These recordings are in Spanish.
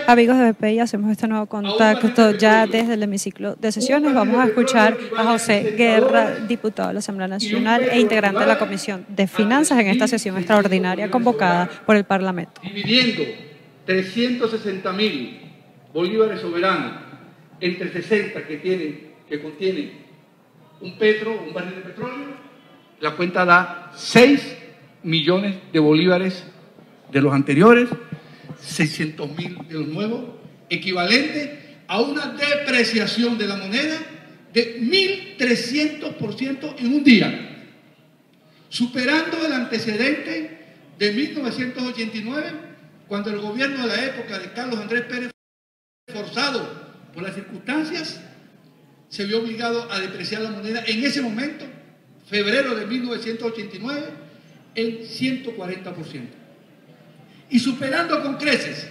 Amigos de BPI, hacemos este nuevo contacto ya desde el hemiciclo de sesiones. Vamos a escuchar a José Guerra, diputado de la Asamblea Nacional e integrante de la Comisión de Finanzas en esta sesión extraordinaria convocada por el Parlamento. Dividiendo 360.000 bolívares soberanos entre 60 que contienen un barril de petróleo, la cuenta da 6 millones de bolívares de los anteriores, 600.000 de los nuevos, equivalente a una depreciación de la moneda de 1.300% en un día, superando el antecedente de 1989, cuando el gobierno de la época de Carlos Andrés Pérez, forzado por las circunstancias, se vio obligado a depreciar la moneda en ese momento, febrero de 1989, en 140%. Y superando con creces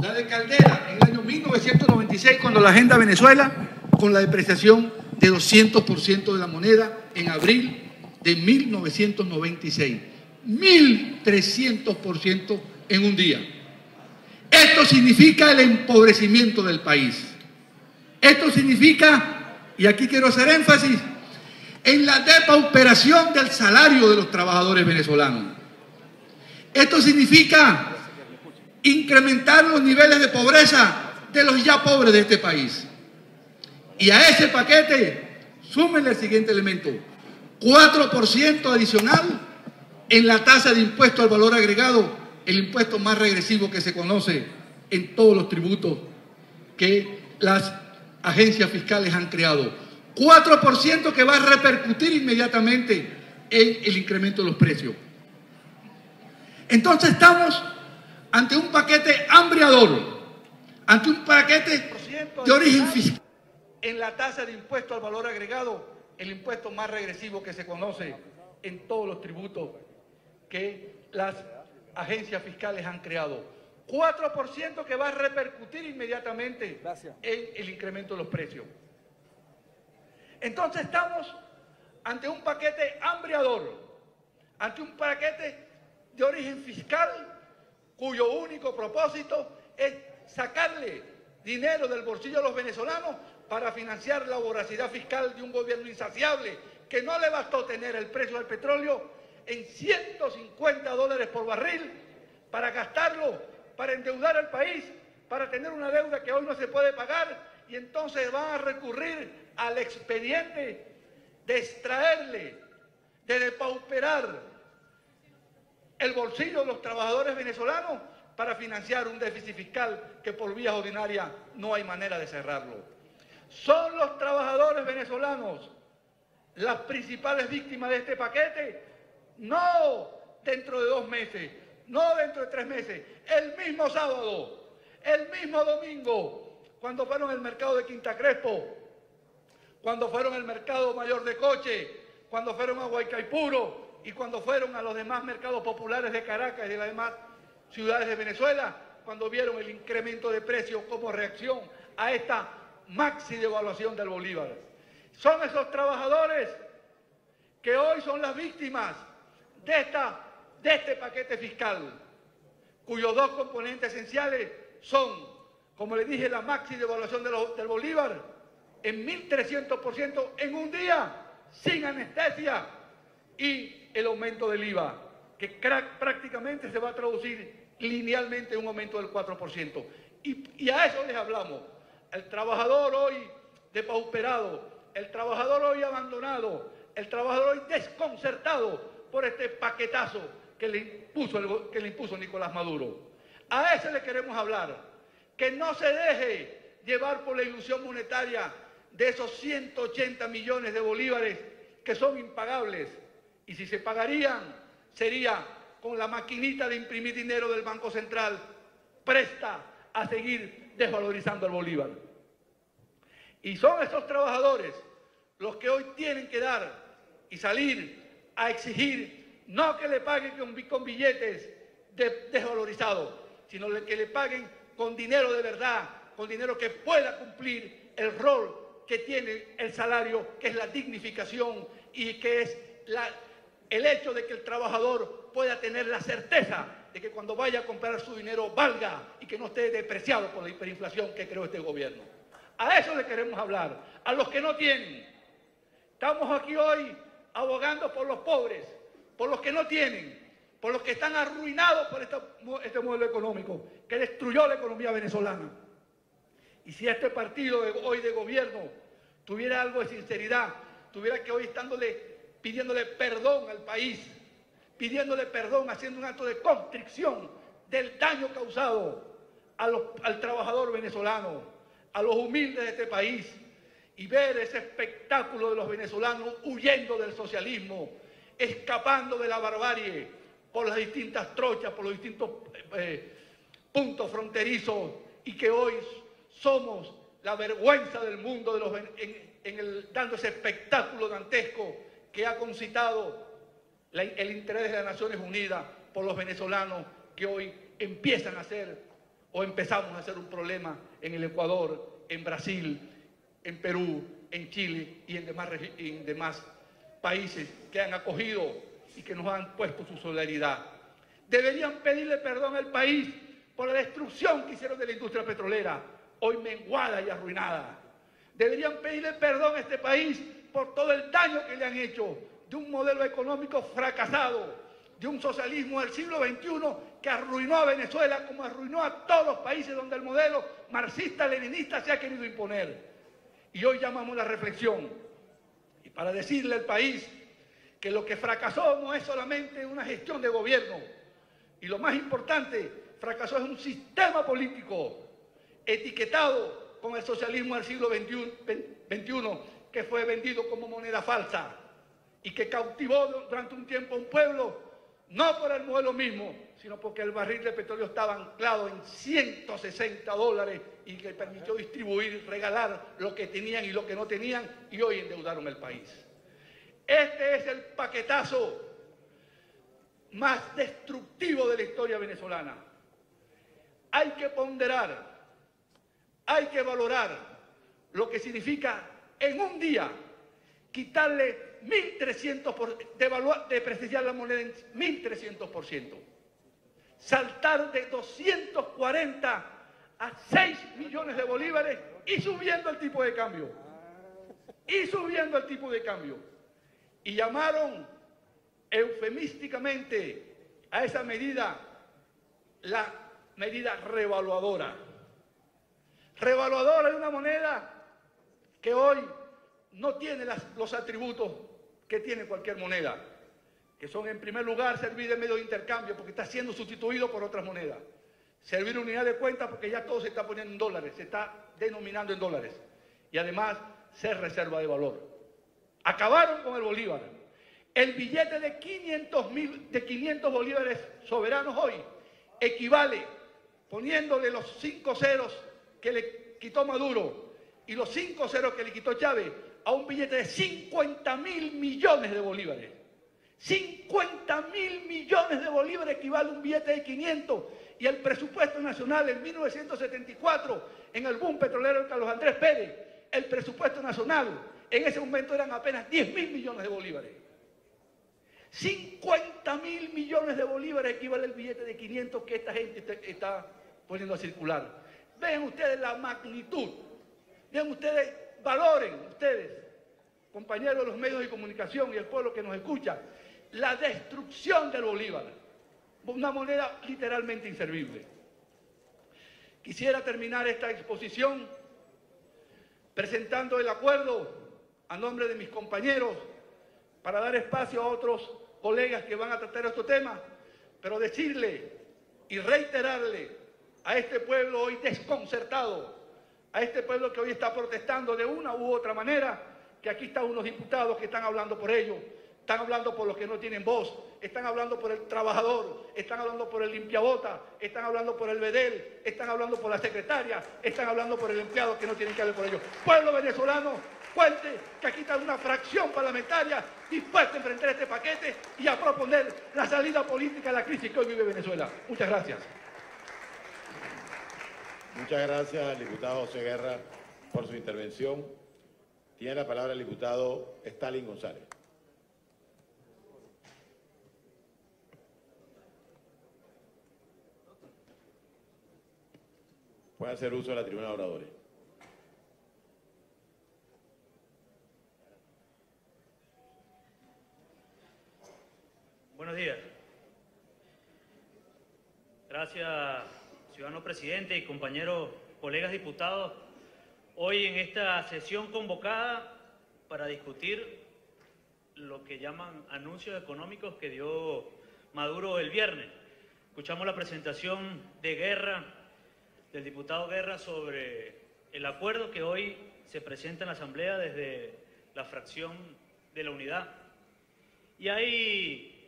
la de Caldera en el año 1996, cuando la Agenda Venezuela, con la depreciación de 200% de la moneda en abril de 1996. 1.300% en un día. Esto significa el empobrecimiento del país. Esto significa, y aquí quiero hacer énfasis, en la depauperación del salario de los trabajadores venezolanos. Esto significa incrementar los niveles de pobreza de los ya pobres de este país. Y a ese paquete, súmenle el siguiente elemento: 4% adicional en la tasa de impuesto al valor agregado, el impuesto más regresivo que se conoce en todos los tributos que las agencias fiscales han creado. 4% que va a repercutir inmediatamente en el incremento de los precios. Entonces estamos ante un paquete hambriador, ante un paquete de origen fiscal. En la tasa de impuesto al valor agregado, el impuesto más regresivo que se conoce en todos los tributos que las agencias fiscales han creado. 4% que va a repercutir inmediatamente en el incremento de los precios. Entonces estamos ante un paquete hambriador, ante un paquete de origen fiscal cuyo único propósito es sacarle dinero del bolsillo a los venezolanos para financiar la voracidad fiscal de un gobierno insaciable que no le bastó tener el precio del petróleo en $150 por barril para gastarlo, para endeudar al país, para tener una deuda que hoy no se puede pagar, y entonces van a recurrir al expediente de extraerle, de depauperar el bolsillo de los trabajadores venezolanos para financiar un déficit fiscal que por vías ordinarias no hay manera de cerrarlo. ¿Son los trabajadores venezolanos las principales víctimas de este paquete? No dentro de 2 meses, no dentro de 3 meses, el mismo sábado, el mismo domingo, cuando fueron al mercado de Quinta Crespo, cuando fueron al mercado mayor de Coche, cuando fueron a Huaycaipuro y cuando fueron a los demás mercados populares de Caracas y de las demás ciudades de Venezuela, cuando vieron el incremento de precios como reacción a esta maxi devaluación del bolívar. Son esos trabajadores que hoy son las víctimas de este paquete fiscal, cuyos 2 componentes esenciales son, como les dije, la maxi devaluación del bolívar en 1.300% en un día, sin anestesia, y el aumento del IVA, que prácticamente se va a traducir linealmente en un aumento del 4%. Y a eso les hablamos. El trabajador hoy depauperado, el trabajador hoy abandonado, el trabajador hoy desconcertado por este paquetazo que le impuso Nicolás Maduro. A ese le queremos hablar, que no se deje llevar por la ilusión monetaria de esos 180 millones de bolívares que son impagables, y si se pagarían sería con la maquinita de imprimir dinero del Banco Central, presta a seguir desvalorizando el bolívar. Y son esos trabajadores los que hoy tienen que dar y salir a exigir, no que le paguen con billetes desvalorizados, sino que le paguen con dinero de verdad, con dinero que pueda cumplir el rol que tiene el salario, que es la dignificación y que es el hecho de que el trabajador pueda tener la certeza de que cuando vaya a comprar su dinero valga y que no esté depreciado por la hiperinflación que creó este gobierno. A eso le queremos hablar, a los que no tienen. Estamos aquí hoy abogando por los pobres, por los que no tienen, por los que están arruinados por este modelo económico que destruyó la economía venezolana. Y si este partido hoy de gobierno tuviera algo de sinceridad, tuviera que hoy pidiéndole perdón al país, pidiéndole perdón, haciendo un acto de contrición del daño causado al trabajador venezolano, a los humildes de este país, y ver ese espectáculo de los venezolanos huyendo del socialismo, escapando de la barbarie por las distintas trochas, por los distintos puntos fronterizos, y que hoy somos la vergüenza del mundo dando ese espectáculo dantesco que ha concitado el interés de las Naciones Unidas por los venezolanos que hoy empiezan a ser o empezamos a ser un problema en el Ecuador, en Brasil, en Perú, en Chile y en demás países que han acogido y que nos han puesto su solidaridad. Deberían pedirle perdón al país por la destrucción que hicieron de la industria petrolera, hoy menguada y arruinada. Deberían pedirle perdón a este país por todo el daño que le han hecho de un modelo económico fracasado, de un socialismo del siglo XXI que arruinó a Venezuela como arruinó a todos los países donde el modelo marxista-leninista se ha querido imponer. Y hoy llamamos la reflexión, y para decirle al país que lo que fracasó no es solamente una gestión de gobierno, y lo más importante, fracasó es un sistema político etiquetado con el socialismo del siglo XXI, que fue vendido como moneda falsa y que cautivó durante un tiempo a un pueblo, no por el modelo mismo, sino porque el barril de petróleo estaba anclado en $160 y que permitió distribuir, regalar lo que tenían y lo que no tenían, y hoy endeudaron el país. Este es el paquetazo más destructivo de la historia venezolana. Hay que ponderar, hay que valorar lo que significa en un día quitarle 1.300%, depreciar la moneda en 1.300%, saltar de 240 a 6 millones de bolívares y subiendo el tipo de cambio, y llamaron eufemísticamente a esa medida la medida revaluadora. Revaluadora de una moneda que hoy no tiene los atributos que tiene cualquier moneda, que son en primer lugar servir de medio de intercambio porque está siendo sustituido por otras monedas, servir unidad de cuenta porque ya todo se está poniendo en dólares, se está denominando en dólares, y además ser reserva de valor. Acabaron con el bolívar. El billete de 500 bolívares soberanos hoy equivale, poniéndole los 5 ceros que le quitó Maduro y los 5 ceros que le quitó Chávez, a un billete de 50.000 millones de bolívares. 50.000 millones de bolívares equivale a un billete de 500, y el presupuesto nacional en 1974, en el boom petrolero de Carlos Andrés Pérez, el presupuesto nacional en ese momento eran apenas 10.000 millones de bolívares. 50.000 millones de bolívares equivale al billete de 500 que esta gente está poniendo a circular. Vean ustedes la magnitud, vean ustedes, valoren ustedes, compañeros de los medios de comunicación y el pueblo que nos escucha, la destrucción del bolívar, una moneda literalmente inservible. Quisiera terminar esta exposición presentando el acuerdo a nombre de mis compañeros para dar espacio a otros colegas que van a tratar estos temas, pero decirle y reiterarle a este pueblo hoy desconcertado, a este pueblo que hoy está protestando de una u otra manera, que aquí están unos diputados que están hablando por ellos, están hablando por los que no tienen voz, están hablando por el trabajador, están hablando por el limpiabota, están hablando por el bedel, están hablando por la secretaria, están hablando por el empleado que no tienen que hablar por ellos. Pueblo venezolano, cuente que aquí está una fracción parlamentaria dispuesta a enfrentar este paquete y a proponer la salida política a la crisis que hoy vive Venezuela. Muchas gracias. Muchas gracias al diputado José Guerra por su intervención. Tiene la palabra el diputado Stalin González. Puede hacer uso de la tribuna de oradores. Buenos días. Gracias, ciudadano presidente y compañeros, colegas diputados. Hoy en esta sesión convocada para discutir lo que llaman anuncios económicos que dio Maduro el viernes. Escuchamos la presentación de Guerra, del diputado Guerra, sobre el acuerdo que hoy se presenta en la Asamblea desde la fracción de la Unidad. Y hay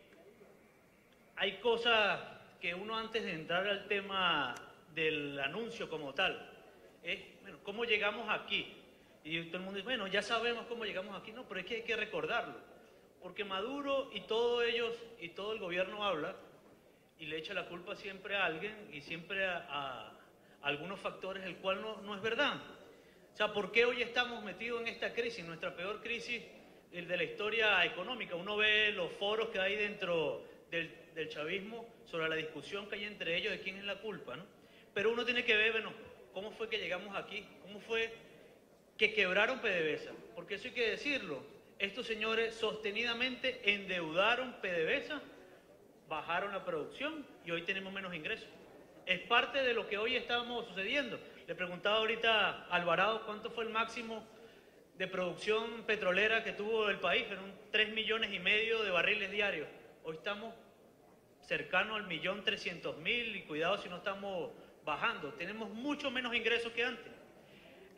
cosas que uno, antes de entrar al tema del anuncio como tal, es, bueno, ¿cómo llegamos aquí? Y todo el mundo dice, bueno, ya sabemos cómo llegamos aquí. No, pero es que hay que recordarlo. Porque Maduro y todos ellos y todo el gobierno habla y le echa la culpa siempre a alguien y siempre a algunos factores, el cual no es verdad. O sea, ¿por qué hoy estamos metidos en esta crisis, nuestra peor crisis de la historia económica? Uno ve los foros que hay dentro del chavismo sobre la discusión que hay entre ellos de quién es la culpa, ¿no? Pero uno tiene que ver, bueno, cómo fue que llegamos aquí, cómo fue que quebraron PDVSA, porque eso hay que decirlo. Estos señores sostenidamente endeudaron PDVSA, bajaron la producción y hoy tenemos menos ingresos. Es parte de lo que hoy estamos sucediendo. Le preguntaba ahorita a Alvarado cuánto fue el máximo de producción petrolera que tuvo el país, fueron 3,5 millones de barriles diarios. Hoy estamos cercanos al 1.300.000 y cuidado si no estamos bajando. Tenemos mucho menos ingresos que antes.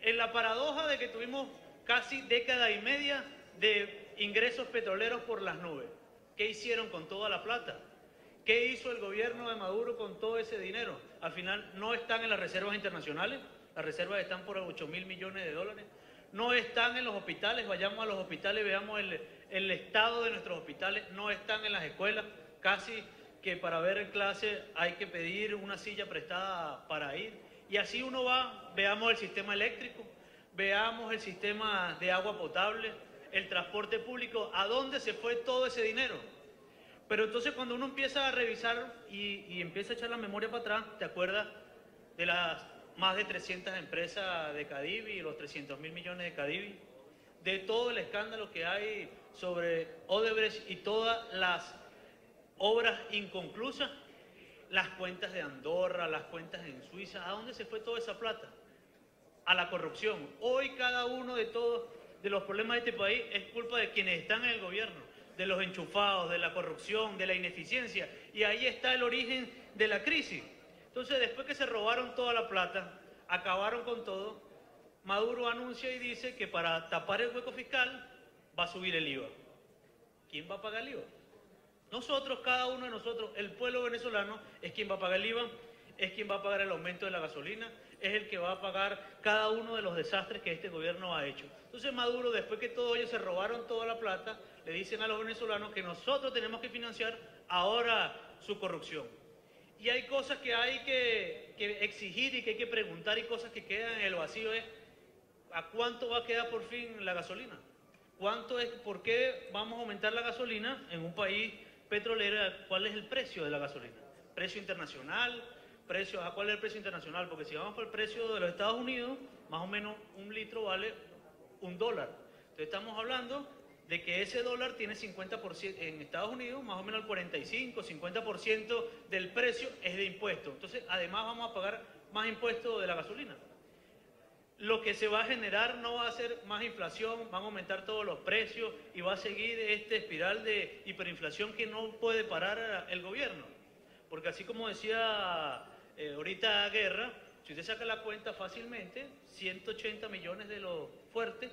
En la paradoja de que tuvimos casi década y media de ingresos petroleros por las nubes. ¿Qué hicieron con toda la plata? ¿Qué hizo el gobierno de Maduro con todo ese dinero? Al final no están en las reservas internacionales, las reservas están por 8.000 millones de dólares. No están en los hospitales, vayamos a los hospitales, veamos el estado de nuestros hospitales, no están en las escuelas, casi que para ver en clase hay que pedir una silla prestada para ir. Y así uno va, veamos el sistema eléctrico, veamos el sistema de agua potable, el transporte público, ¿a dónde se fue todo ese dinero? Pero entonces cuando uno empieza a revisar y empieza a echar la memoria para atrás, te acuerdas de las más de 300 empresas de Cadivi, los 300.000 millones de Cadivi, de todo el escándalo que hay sobre Odebrecht y todas las obras inconclusas, las cuentas de Andorra, las cuentas en Suiza, ¿a dónde se fue toda esa plata? A la corrupción. Hoy cada uno de los problemas de este país es culpa de quienes están en el gobierno, de los enchufados, de la corrupción, de la ineficiencia, y ahí está el origen de la crisis. Entonces, después que se robaron toda la plata, acabaron con todo, Maduro anuncia y dice que para tapar el hueco fiscal va a subir el IVA. ¿Quién va a pagar el IVA? Nosotros, cada uno de nosotros, el pueblo venezolano es quien va a pagar el IVA, es quien va a pagar el aumento de la gasolina, es el que va a pagar cada uno de los desastres que este gobierno ha hecho. Entonces Maduro, después que todos ellos se robaron toda la plata, le dicen a los venezolanos que nosotros tenemos que financiar ahora su corrupción. Y hay cosas que hay que exigir y que hay que preguntar, y cosas que quedan en el vacío, es ¿a cuánto va a quedar por fin la gasolina? ¿Cuánto es? ¿Por qué vamos a aumentar la gasolina en un país petrolero? ¿Cuál es el precio de la gasolina? ¿Precio internacional? ¿Cuál es el precio internacional? Porque si vamos por el precio de los Estados Unidos, más o menos un litro vale $1. Entonces estamos hablando de que ese dólar tiene 50%, en Estados Unidos más o menos el 45, 50% del precio es de impuestos. Entonces además vamos a pagar más impuestos de la gasolina. Lo que se va a generar no va a ser más inflación, van a aumentar todos los precios y va a seguir esta espiral de hiperinflación que no puede parar el gobierno. Porque así como decía ahorita Guerra, si usted saca la cuenta fácilmente, 180 millones de los fuertes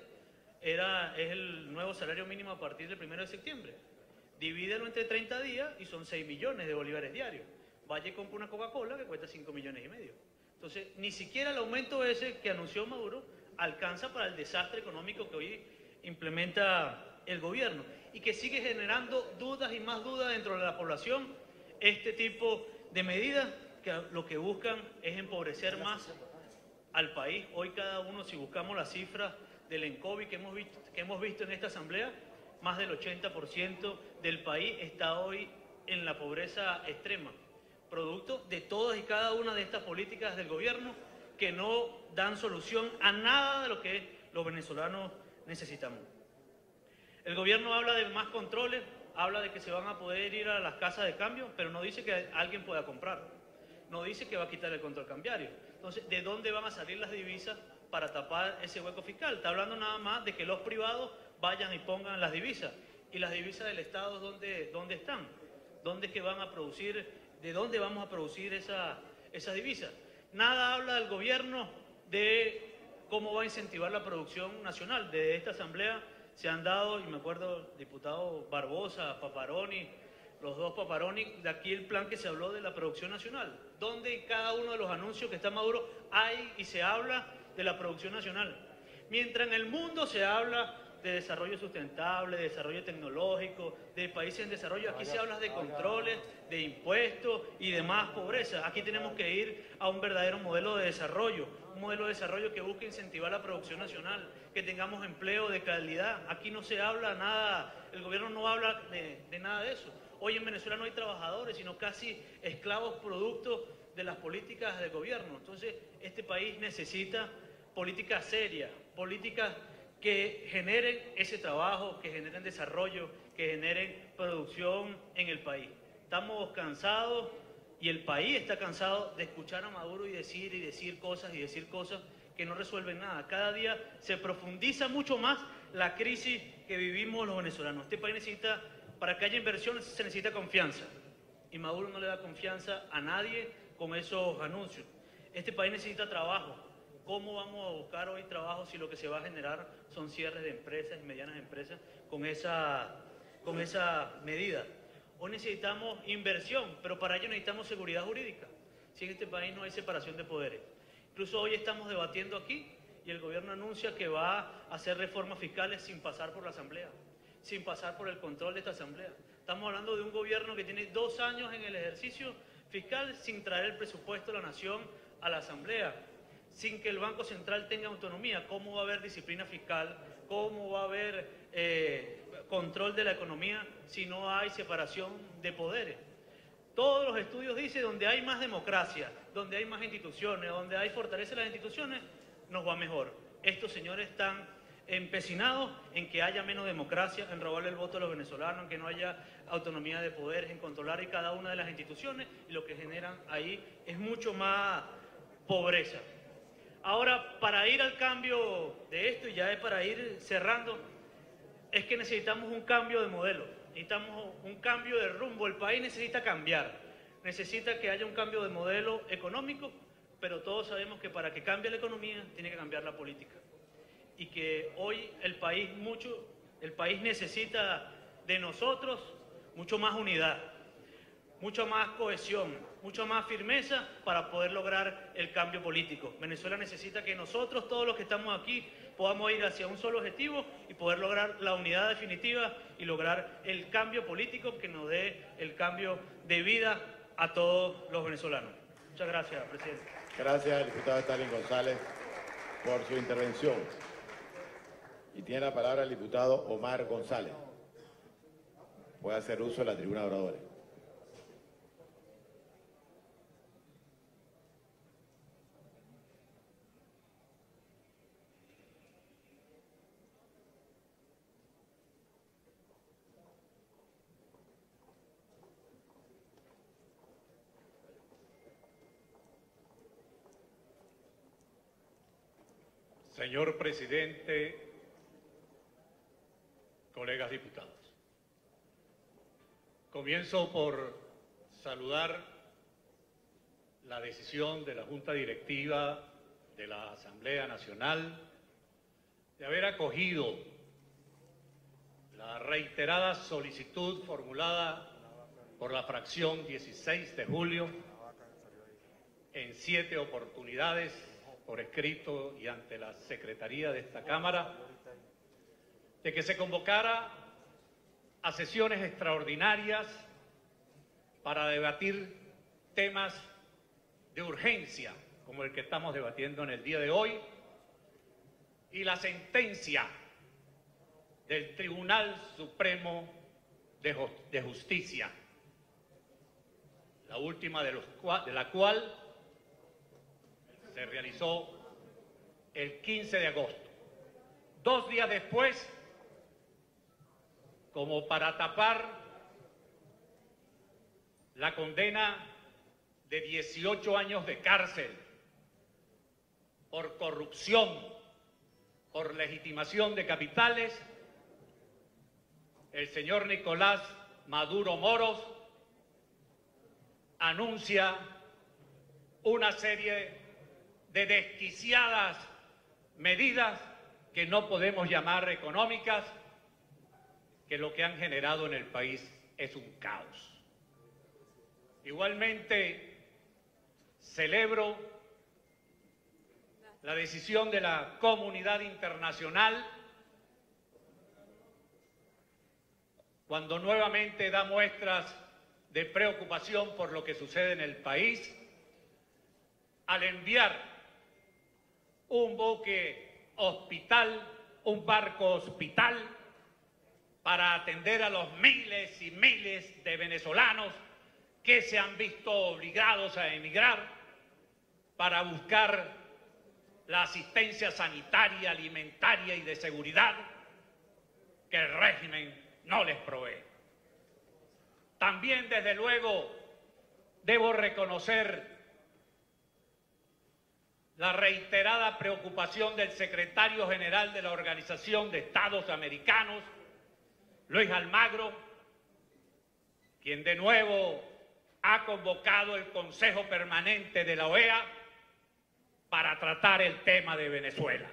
es el nuevo salario mínimo a partir del 1 de septiembre. Divídelo entre 30 días y son 6 millones de bolívares diarios. Vaya y compra una Coca-Cola que cuesta 5,5 millones. Entonces, ni siquiera el aumento ese que anunció Maduro alcanza para el desastre económico que hoy implementa el gobierno y que sigue generando dudas y más dudas dentro de la población. Este tipo de medidas que lo que buscan es empobrecer más al país. Hoy cada uno, si buscamos las cifras del ENCOVI que hemos visto en esta asamblea, más del 80% del país está hoy en la pobreza extrema, producto de todas y cada una de estas políticas del gobierno que no dan solución a nada de lo que los venezolanos necesitamos. El gobierno habla de más controles, habla de que se van a poder ir a las casas de cambio, pero no dice que alguien pueda comprar, no dice que va a quitar el control cambiario. Entonces, ¿de dónde van a salir las divisas para tapar ese hueco fiscal? Está hablando nada más de que los privados vayan y pongan las divisas. ¿Y las divisas del Estado dónde están? ¿Dónde es que van a producir? ¿De dónde vamos a producir esas divisas? Nada habla del gobierno de cómo va a incentivar la producción nacional. De esta asamblea se han dado, y me acuerdo, diputado Barbosa, Paparoni, los dos Paparoni, de aquí el plan que se habló de la producción nacional. ¿Dónde en cada uno de los anuncios que está Maduro hay y se habla de la producción nacional? Mientras en el mundo se habla de desarrollo sustentable, de desarrollo tecnológico, de países en desarrollo, aquí se habla de controles, de impuestos y de más pobreza. Aquí tenemos que ir a un verdadero modelo de desarrollo, un modelo de desarrollo que busque incentivar la producción nacional, que tengamos empleo de calidad. Aquí no se habla nada, el gobierno no habla de nada de eso. Hoy en Venezuela no hay trabajadores, sino casi esclavos producto de las políticas del gobierno. Entonces, este país necesita políticas serias, políticas que generen ese trabajo, que generen desarrollo, que generen producción en el país. Estamos cansados y el país está cansado de escuchar a Maduro y decir cosas que no resuelven nada. Cada día se profundiza mucho más la crisis que vivimos los venezolanos. Este país necesita, para que haya inversión, se necesita confianza. Y Maduro no le da confianza a nadie con esos anuncios. Este país necesita trabajo. ¿Cómo vamos a buscar hoy trabajo si lo que se va a generar son cierres de empresas y medianas empresas con esa medida? Hoy necesitamos inversión, pero para ello necesitamos seguridad jurídica. Si en este país no hay separación de poderes. Incluso hoy estamos debatiendo aquí y el gobierno anuncia que va a hacer reformas fiscales sin pasar por la Asamblea, sin pasar por el control de esta Asamblea. Estamos hablando de un gobierno que tiene 2 años en el ejercicio fiscal sin traer el presupuesto de la Nación a la Asamblea, sin que el Banco Central tenga autonomía. ¿Cómo va a haber disciplina fiscal? ¿Cómo va a haber control de la economía si no hay separación de poderes? Todos los estudios dicen donde hay más democracia, donde hay más instituciones, donde hay fortaleza de las instituciones, nos va mejor. Estos señores están empecinados en que haya menos democracia, en robarle el voto a los venezolanos, en que no haya autonomía de poderes, en controlar cada una de las instituciones, y lo que generan ahí es mucho más pobreza. Ahora, para ir al cambio de esto, y ya es para ir cerrando, es que necesitamos un cambio de modelo, necesitamos un cambio de rumbo. El país necesita cambiar, necesita que haya un cambio de modelo económico, pero todos sabemos que para que cambie la economía tiene que cambiar la política. Y que hoy el país necesita de nosotros mucho más unidad, mucha más cohesión, mucha más firmeza para poder lograr el cambio político. Venezuela necesita que nosotros, todos los que estamos aquí, podamos ir hacia un solo objetivo y poder lograr la unidad definitiva y lograr el cambio político que nos dé el cambio de vida a todos los venezolanos. Muchas gracias, presidente. Gracias, diputado Stalin González, por su intervención. Y tiene la palabra el diputado Omar González. Puede hacer uso de la tribuna de oradores. Señor presidente, colegas diputados, comienzo por saludar la decisión de la Junta Directiva de la Asamblea Nacional de haber acogido la reiterada solicitud formulada por la fracción 16 de julio en 7 oportunidades por escrito y ante la Secretaría de esta Cámara, de que se convocara a sesiones extraordinarias para debatir temas de urgencia, como el que estamos debatiendo en el día de hoy, y la sentencia del Tribunal Supremo de Justicia, la última de la cual se realizó el 15 de agosto. 2 días después, como para tapar la condena de 18 años de cárcel por corrupción, por legitimación de capitales, el señor Nicolás Maduro Moros anuncia una serie de desquiciadas medidas que no podemos llamar económicas, que lo que han generado en el país es un caos. Igualmente, celebro la decisión de la comunidad internacional cuando nuevamente da muestras de preocupación por lo que sucede en el país, al enviar un buque hospital, un barco hospital, para atender a los miles y miles de venezolanos que se han visto obligados a emigrar para buscar la asistencia sanitaria, alimentaria y de seguridad que el régimen no les provee. También, desde luego, debo reconocer la reiterada preocupación del secretario general de la Organización de Estados Americanos, Luis Almagro, quien de nuevo ha convocado el Consejo Permanente de la OEA para tratar el tema de Venezuela.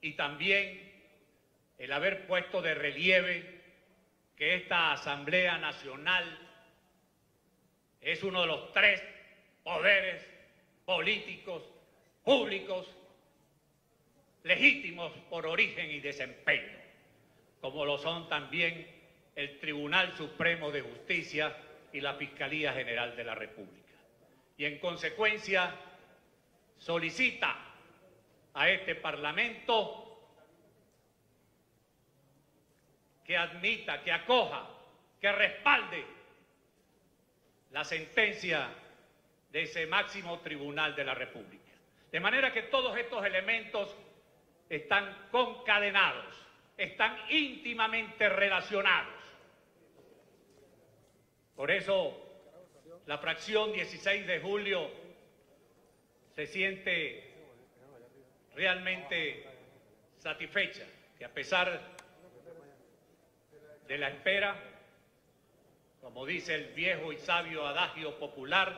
Y también el haber puesto de relieve que esta Asamblea Nacional es uno de los 3 poderes políticos, públicos, legítimos por origen y desempeño, como lo son también el Tribunal Supremo de Justicia y la Fiscalía General de la República. Y en consecuencia solicita a este Parlamento que admita, que acoja, que respalde la sentencia de ese máximo tribunal de la República. De manera que todos estos elementos están concadenados, están íntimamente relacionados. Por eso la fracción 16 de julio se siente realmente satisfecha, que a pesar de la espera, como dice el viejo y sabio adagio popular,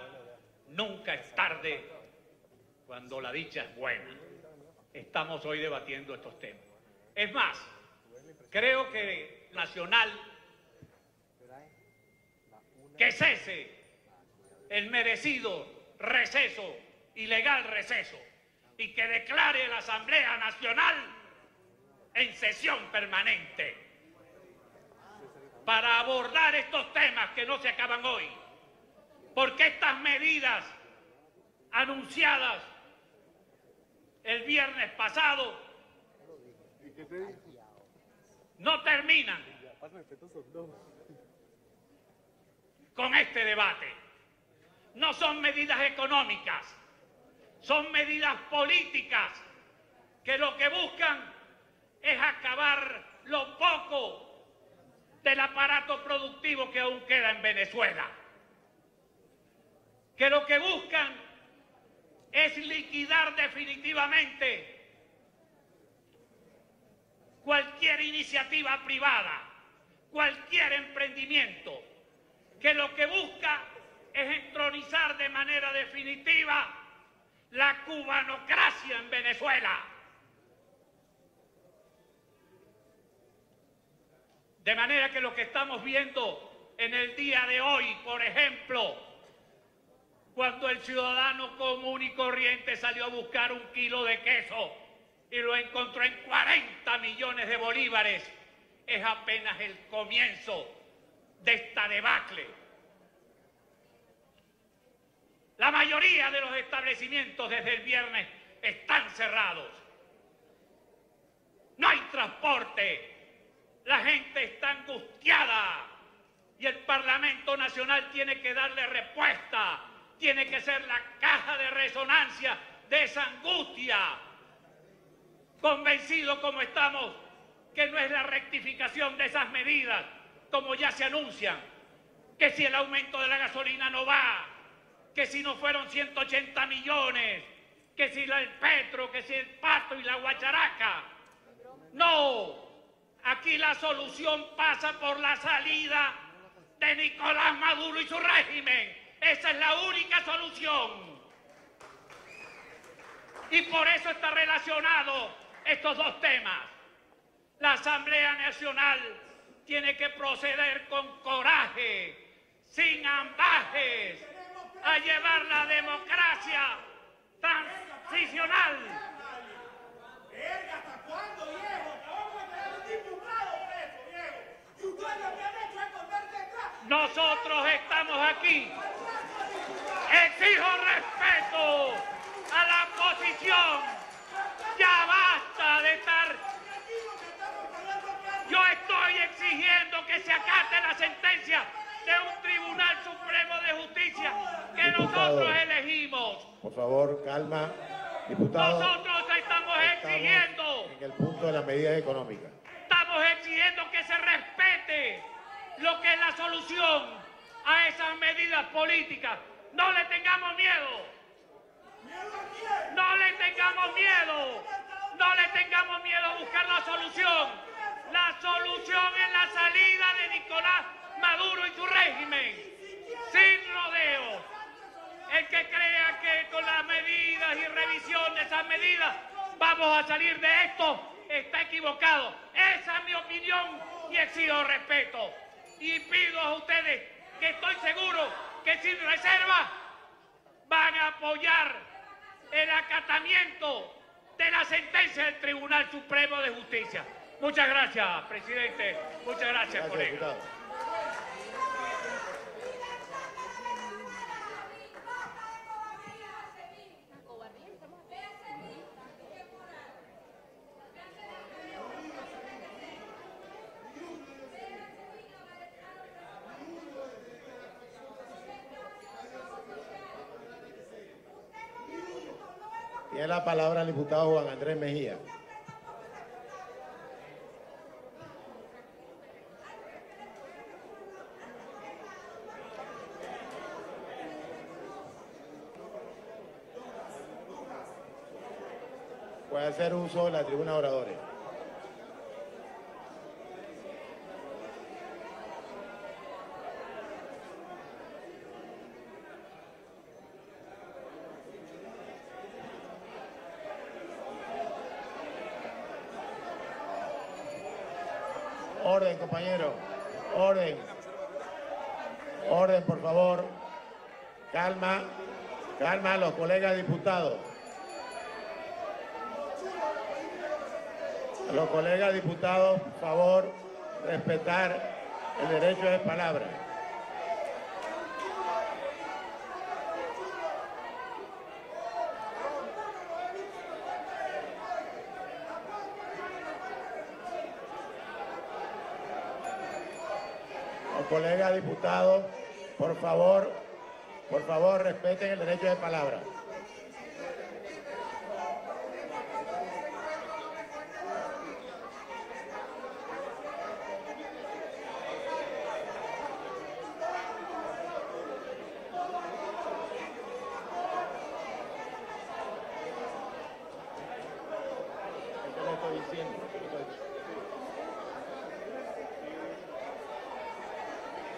nunca es tarde cuando la dicha es buena. Estamos hoy debatiendo estos temas. Es más, creo que nacional que cese el merecido receso, ilegal receso, y que declare la Asamblea Nacional en sesión permanente para abordar estos temas que no se acaban hoy, porque estas medidas anunciadas el viernes pasado no terminan con este debate. No son medidas económicas, son medidas políticas que lo que buscan es acabar lo poco del aparato productivo que aún queda en Venezuela, que lo que buscan es liquidar definitivamente cualquier iniciativa privada, cualquier emprendimiento, que lo que busca es entronizar de manera definitiva la cubanocracia en Venezuela. De manera que lo que estamos viendo en el día de hoy, por ejemplo, cuando el ciudadano común y corriente salió a buscar 1 kilo de queso y lo encontró en 40 millones de bolívares, es apenas el comienzo de esta debacle. La mayoría de los establecimientos desde el viernes están cerrados. No hay transporte. La gente está angustiada y el Parlamento Nacional tiene que darle respuesta tiene que ser la caja de resonancia de esa angustia. Convencidos como estamos que no es la rectificación de esas medidas, como ya se anuncian, que si el aumento de la gasolina no va, que si no fueron 180 millones, que si el Petro, que si el Pato y la Guacharaca. No, aquí la solución pasa por la salida de Nicolás Maduro y su régimen. Esa es la única solución. Y por eso está relacionado estos dos temas. La Asamblea Nacional tiene que proceder con coraje, sin ambajes, a llevar la democracia transicional. ¿Hasta cuándo, viejo? Vamos a tener un diputado preso, viejo. Y ustedes lo que han hecho es volver detrás. Nosotros estamos aquí. Exijo respeto a la oposición. Ya basta de estar. Yo estoy exigiendo que se acate la sentencia de un Tribunal Supremo de Justicia que nosotros elegimos. Por favor, calma, diputado. Nosotros estamos exigiendo. En el punto de las medidas económicas. Estamos exigiendo que se respete lo que es la solución a esas medidas políticas. No le tengamos miedo. No le tengamos miedo. No le tengamos miedo a buscar la solución. La solución es la salida de Nicolás Maduro y su régimen. Sin rodeos. El que crea que con las medidas y revisión de esas medidas vamos a salir de esto está equivocado. Esa es mi opinión y exijo respeto. Y pido a ustedes que estoy seguro que sin reserva van a apoyar el acatamiento de la sentencia del Tribunal Supremo de Justicia. Muchas gracias, presidente. Muchas gracias, colega. Diputado. Tiene la palabra el diputado Juan Andrés Mejía. Puede hacer uso de la tribuna de oradores. Orden, compañero. Orden. Orden, por favor. Calma. Calma a los colegas diputados. A los colegas diputados, por favor, respetar el derecho de palabra. Los colegas diputados, por favor, respeten el derecho de palabra.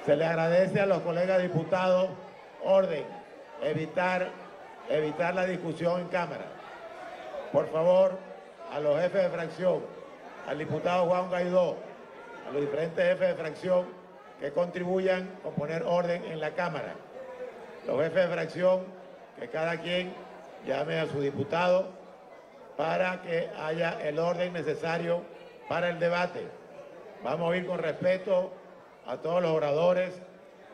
Se le agradece a los colegas diputados, orden, evitar la discusión en Cámara. Por favor, a los jefes de fracción, al diputado Juan Guaidó, a los diferentes jefes de fracción que contribuyan con poner orden en la Cámara. Los jefes de fracción, que cada quien llame a su diputado para que haya el orden necesario para el debate. Vamos a oír con respeto a todos los oradores,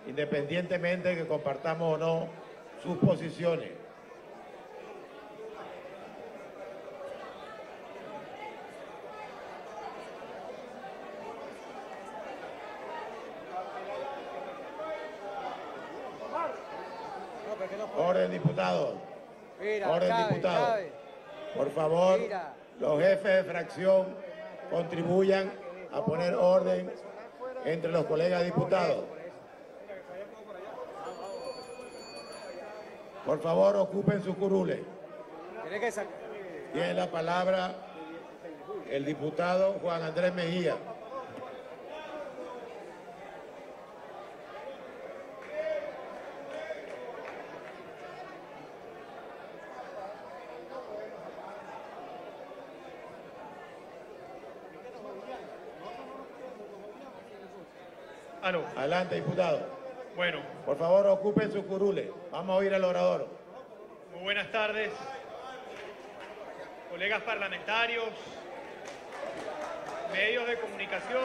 independientemente de que compartamos o no sus posiciones. Orden, diputados. Orden, Chávez, diputados. Chávez. Por favor, Mira. los jefes de fracción contribuyan a poner orden entre los colegas diputados. Por favor, ocupen sus curules. Tiene que sacar. Tiene la palabra el diputado Juan Andrés Mejía. Aló. Adelante, diputado. Bueno, Por favor, ocupen sus curules. Vamos a oír al orador. muy buenas tardes, colegas parlamentarios, medios de comunicación.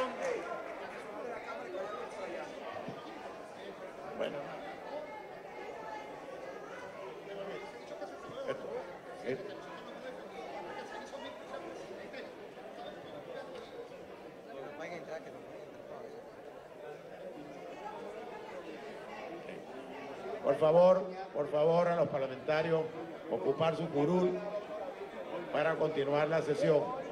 Bueno. Por favor, a los parlamentarios ocupar su curul para continuar la sesión.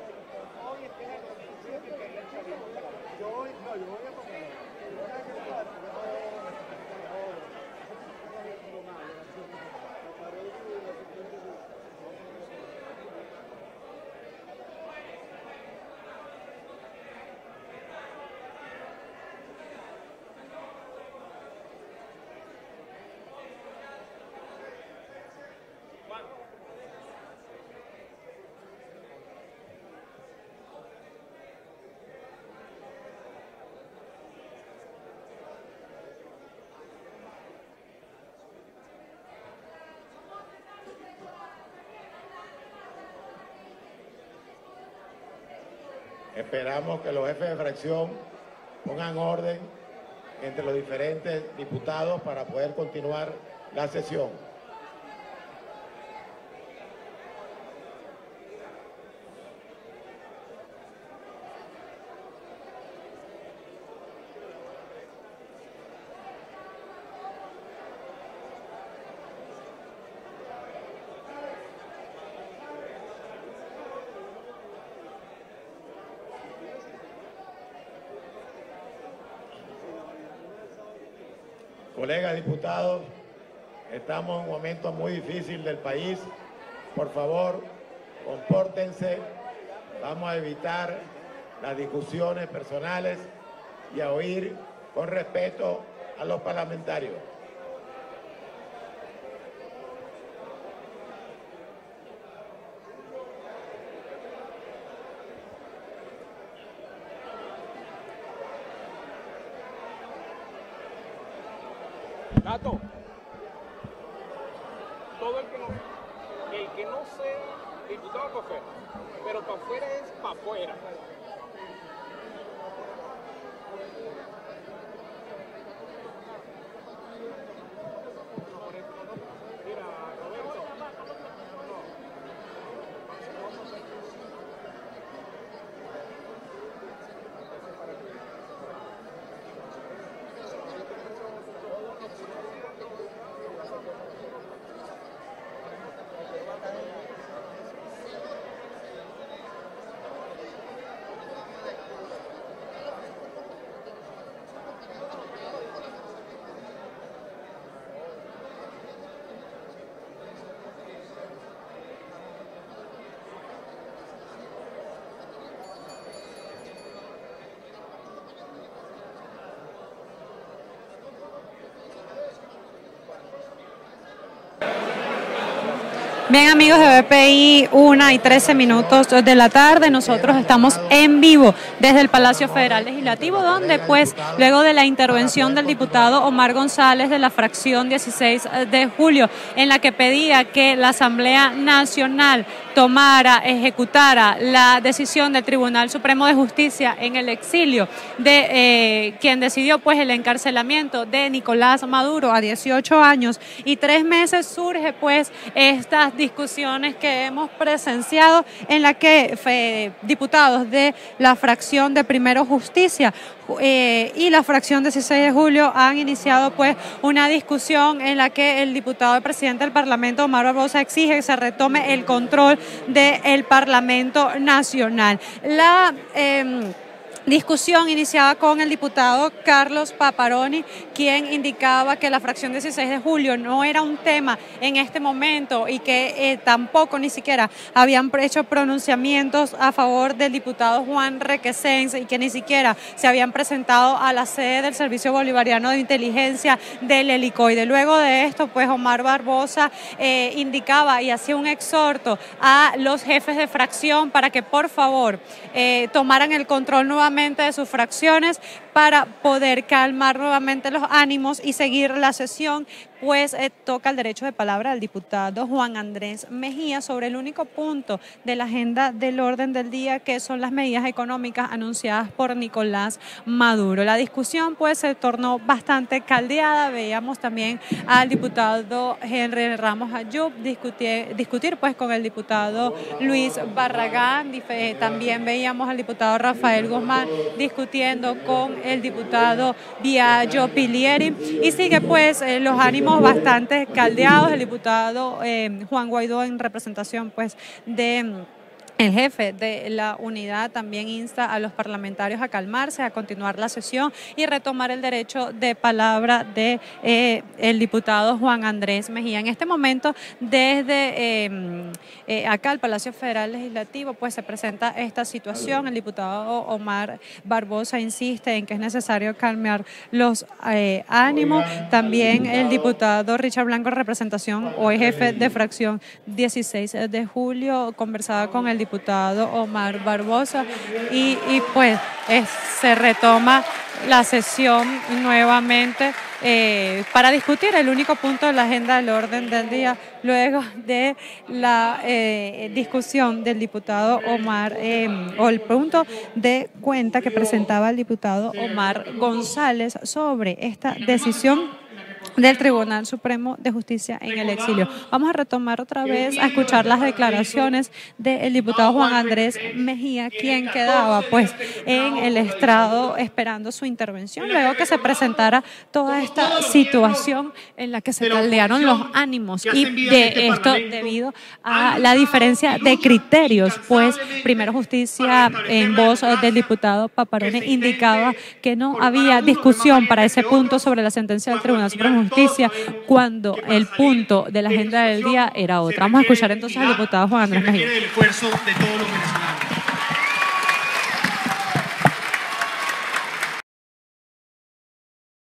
Esperamos que los jefes de fracción pongan orden entre los diferentes diputados para poder continuar la sesión. Colegas diputados, estamos en un momento muy difícil del país. Por favor, compórtense. Vamos a evitar las discusiones personales y a oír con respeto a los parlamentarios. Gato, todo el que no sea diputado para afuera, pero para afuera es para afuera. Mira, Roberto. Bien, amigos de BPI, 1:13 de la tarde, nosotros estamos en vivo desde el Palacio Federal Legislativo, donde pues luego de la intervención del diputado Omar González de la fracción 16 de julio, en la que pedía que la Asamblea Nacional ejecutara la decisión del Tribunal Supremo de Justicia en el exilio de quien decidió pues el encarcelamiento de Nicolás Maduro a 18 años y 3 meses, surge pues estas discusiones que hemos presenciado en la que diputados de la fracción de Primero Justicia y la fracción 16 de julio han iniciado pues una discusión en la que el diputado y presidente del Parlamento, Omar Barbosa, exige que se retome el control del Parlamento Nacional. La discusión iniciada con el diputado Carlos Paparoni, quien indicaba que la fracción 16 de julio no era un tema en este momento y que tampoco ni siquiera habían hecho pronunciamientos a favor del diputado Juan Requesens y que ni siquiera se habían presentado a la sede del Servicio Bolivariano de Inteligencia del Helicoide. Luego de esto, pues Omar Barbosa indicaba y hacía un exhorto a los jefes de fracción para que por favor tomaran el control nuevamente de sus fracciones para poder calmar nuevamente los ánimos y seguir la sesión, pues toca el derecho de palabra al diputado Juan Andrés Mejía sobre el único punto de la agenda del orden del día, que son las medidas económicas anunciadas por Nicolás Maduro. La discusión pues se tornó bastante caldeada. Veíamos también al diputado Henry Ramos Ayub discutir pues con el diputado Luis Barragán. También veíamos al diputado Rafael Guzmán discutiendo con el diputado Biagio Pilieri, y sigue pues los ánimos bastante caldeados. El diputado Juan Guaidó, en representación pues de el jefe de la unidad, también insta a los parlamentarios a calmarse, a continuar la sesión y retomar el derecho de palabra de el diputado Juan Andrés Mejía. En este momento, desde acá, el Palacio Federal Legislativo, pues se presenta esta situación. El diputado Omar Barbosa insiste en que es necesario calmar los ánimos. También el diputado Richard Blanco, en representación, hoy jefe de fracción 16 de julio, conversaba con el diputado Omar Barbosa y pues se retoma la sesión nuevamente para discutir el único punto de la agenda del orden del día, luego de la discusión del diputado Omar, o el punto de cuenta que presentaba el diputado Omar González sobre esta decisión del Tribunal Supremo de Justicia en el exilio. Vamos a retomar otra vez a escuchar las declaraciones del diputado Juan Andrés Mejía, quien quedaba pues en el estrado esperando su intervención, luego que se presentara toda esta situación en la que se caldearon los ánimos, y de esto debido a la diferencia de criterios, pues Primero Justicia, en voz del diputado Paparoni, indicaba que no había discusión para ese punto sobre la sentencia del Tribunal Supremo de Justicia, cuando el punto de la agenda del día era otra. Vamos a escuchar entonces al diputado Juan Andrés Mejía. El esfuerzo de todos los venezolanos.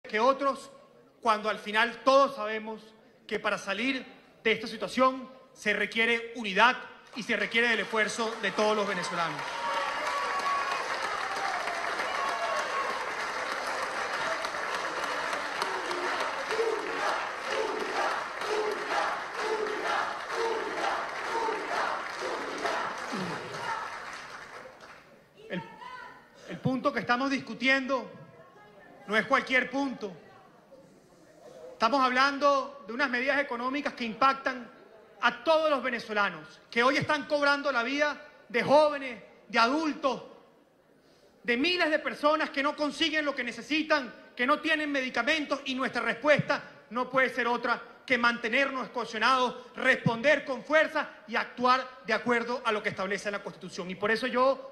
Que otros, cuando al final todos sabemos que para salir de esta situación se requiere unidad y se requiere del esfuerzo de todos los venezolanos. El punto que estamos discutiendo no es cualquier punto. Estamos hablando de unas medidas económicas que impactan a todos los venezolanos, que hoy están cobrando la vida de jóvenes, de adultos, de miles de personas que no consiguen lo que necesitan, que no tienen medicamentos, y nuestra respuesta no puede ser otra que mantenernos cohesionados, responder con fuerza y actuar de acuerdo a lo que establece la Constitución. Y por eso yo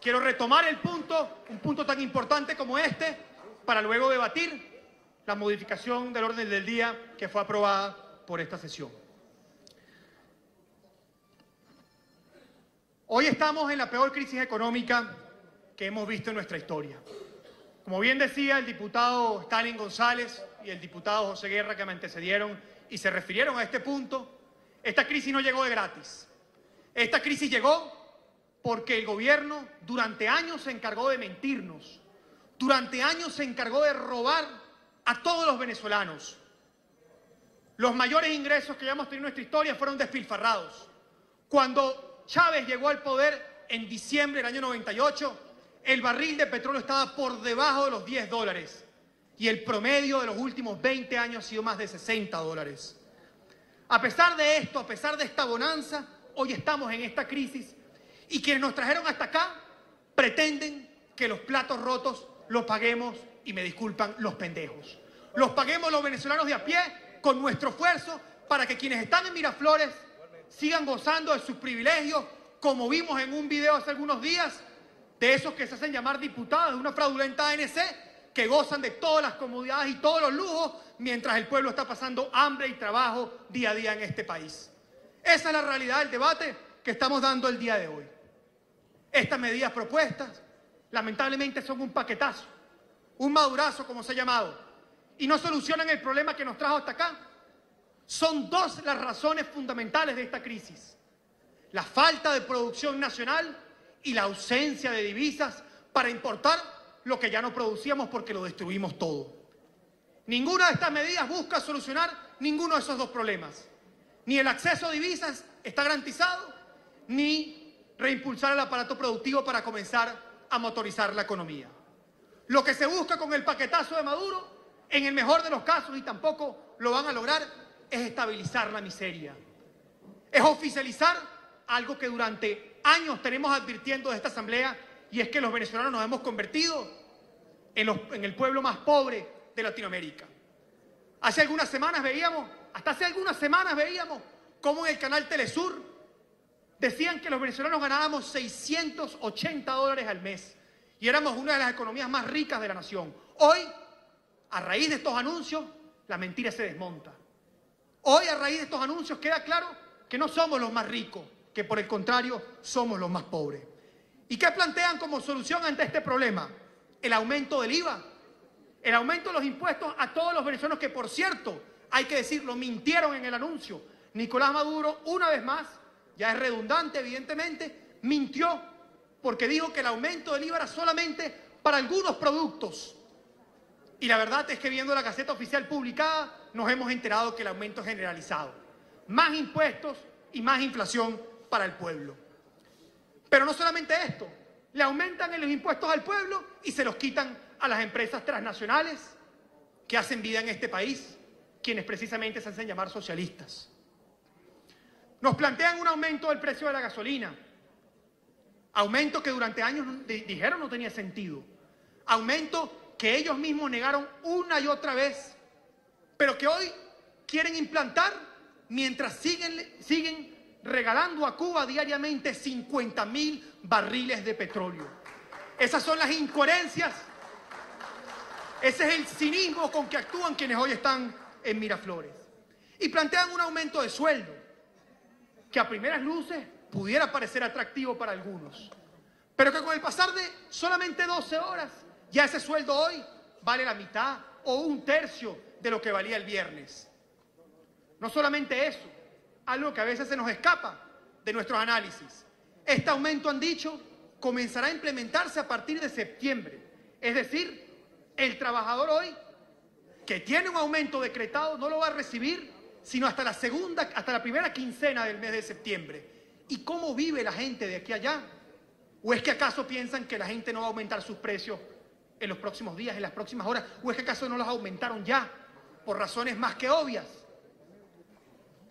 quiero retomar el punto, un punto tan importante como este, para luego debatir la modificación del orden del día que fue aprobada por esta sesión. Hoy estamos en la peor crisis económica que hemos visto en nuestra historia. Como bien decía el diputado Stalin González y el diputado José Guerra, que me antecedieron y se refirieron a este punto, esta crisis no llegó de gratis. Esta crisis llegó porque el gobierno durante años se encargó de mentirnos, durante años se encargó de robar a todos los venezolanos. Los mayores ingresos que ya hemos tenido en nuestra historia fueron despilfarrados. Cuando Chávez llegó al poder en diciembre del año 98, el barril de petróleo estaba por debajo de los $10 y el promedio de los últimos 20 años ha sido más de $60. A pesar de esto, a pesar de esta bonanza, hoy estamos en esta crisis. Y quienes nos trajeron hasta acá pretenden que los platos rotos los paguemos, y me disculpan, los pendejos. Los paguemos los venezolanos de a pie con nuestro esfuerzo para que quienes están en Miraflores sigan gozando de sus privilegios, como vimos en un video hace algunos días, de esos que se hacen llamar diputados de una fraudulenta ANC, que gozan de todas las comodidades y todos los lujos, mientras el pueblo está pasando hambre y trabajo día a día en este país. Esa es la realidad del debate que estamos dando el día de hoy. Estas medidas propuestas, lamentablemente, son un paquetazo, un madurazo, como se ha llamado, y no solucionan el problema que nos trajo hasta acá. Son dos las razones fundamentales de esta crisis: la falta de producción nacional y la ausencia de divisas para importar lo que ya no producíamos porque lo destruimos todo. Ninguna de estas medidas busca solucionar ninguno de esos dos problemas. Ni el acceso a divisas está garantizado, ni reimpulsar el aparato productivo para comenzar a motorizar la economía. Lo que se busca con el paquetazo de Maduro, en el mejor de los casos, y tampoco lo van a lograr, es estabilizar la miseria. Es oficializar algo que durante años tenemos advirtiendo de esta asamblea, y es que los venezolanos nos hemos convertido en el pueblo más pobre de Latinoamérica. Hasta hace algunas semanas veíamos cómo en el canal Telesur decían que los venezolanos ganábamos $680 al mes y éramos una de las economías más ricas de la nación. Hoy, a raíz de estos anuncios, la mentira se desmonta. Hoy, a raíz de estos anuncios, queda claro que no somos los más ricos, que por el contrario somos los más pobres. ¿Y qué plantean como solución ante este problema? El aumento del IVA, el aumento de los impuestos a todos los venezolanos, que, por cierto, hay que decirlo, mintieron en el anuncio. Nicolás Maduro, una vez más, ya es redundante, evidentemente, mintió porque dijo que el aumento del IVA era solamente para algunos productos. Y la verdad es que, viendo la Gaceta Oficial publicada, nos hemos enterado que el aumento es generalizado. Más impuestos y más inflación para el pueblo. Pero no solamente esto, le aumentan los impuestos al pueblo y se los quitan a las empresas transnacionales que hacen vida en este país, quienes precisamente se hacen llamar socialistas. Nos plantean un aumento del precio de la gasolina, aumento que durante años dijeron no tenía sentido, aumento que ellos mismos negaron una y otra vez, pero que hoy quieren implantar mientras siguen regalando a Cuba diariamente 50.000 barriles de petróleo. Esas son las incoherencias, ese es el cinismo con que actúan quienes hoy están en Miraflores. Y plantean un aumento de sueldo que a primeras luces pudiera parecer atractivo para algunos, pero que con el pasar de solamente 12 horas, ya ese sueldo hoy vale la mitad o un tercio de lo que valía el viernes. No solamente eso, algo que a veces se nos escapa de nuestros análisis. Este aumento, han dicho, comenzará a implementarse a partir de septiembre. Es decir, el trabajador hoy, que tiene un aumento decretado, no lo va a recibir sino hasta la primera quincena del mes de septiembre. ¿Y cómo vive la gente de aquí a allá? ¿O es que acaso piensan que la gente no va a aumentar sus precios en los próximos días, en las próximas horas? ¿O es que acaso no los aumentaron ya, por razones más que obvias?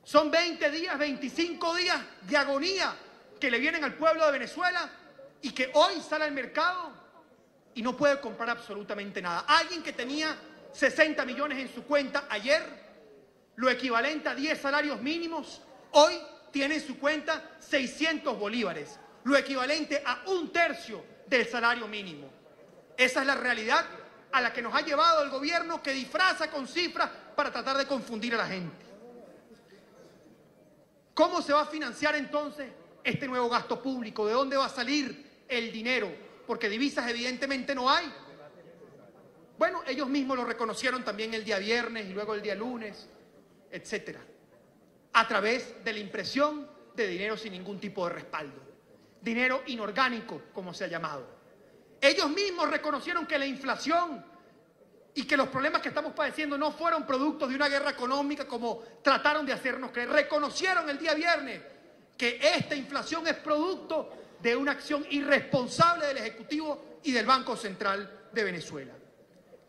Son 20 días, 25 días de agonía que le vienen al pueblo de Venezuela y que hoy sale al mercado y no puede comprar absolutamente nada. Alguien que tenía 60 millones en su cuenta ayer, lo equivalente a 10 salarios mínimos, hoy tiene en su cuenta 600 bolívares, lo equivalente a un tercio del salario mínimo. Esa es la realidad a la que nos ha llevado el gobierno, que disfraza con cifras para tratar de confundir a la gente. ¿Cómo se va a financiar entonces este nuevo gasto público? ¿De dónde va a salir el dinero? Porque divisas evidentemente no hay. Bueno, ellos mismos lo reconocieron también el día viernes y luego el día lunes, etcétera, a través de la impresión de dinero sin ningún tipo de respaldo, dinero inorgánico, como se ha llamado. Ellos mismos reconocieron que la inflación y que los problemas que estamos padeciendo no fueron productos de una guerra económica como trataron de hacernos creer. Reconocieron el día viernes que esta inflación es producto de una acción irresponsable del Ejecutivo y del Banco Central de Venezuela.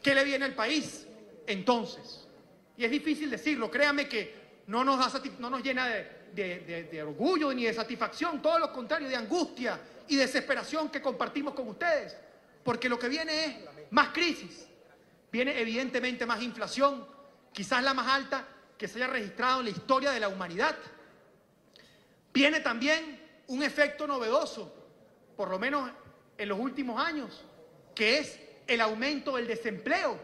¿Qué le viene al país entonces? Y es difícil decirlo, créame que no nos llena de orgullo ni de satisfacción, todo lo contrario, de angustia y desesperación que compartimos con ustedes, porque lo que viene es más crisis. Viene evidentemente más inflación, quizás la más alta que se haya registrado en la historia de la humanidad. Viene también un efecto novedoso, por lo menos en los últimos años, que es el aumento del desempleo.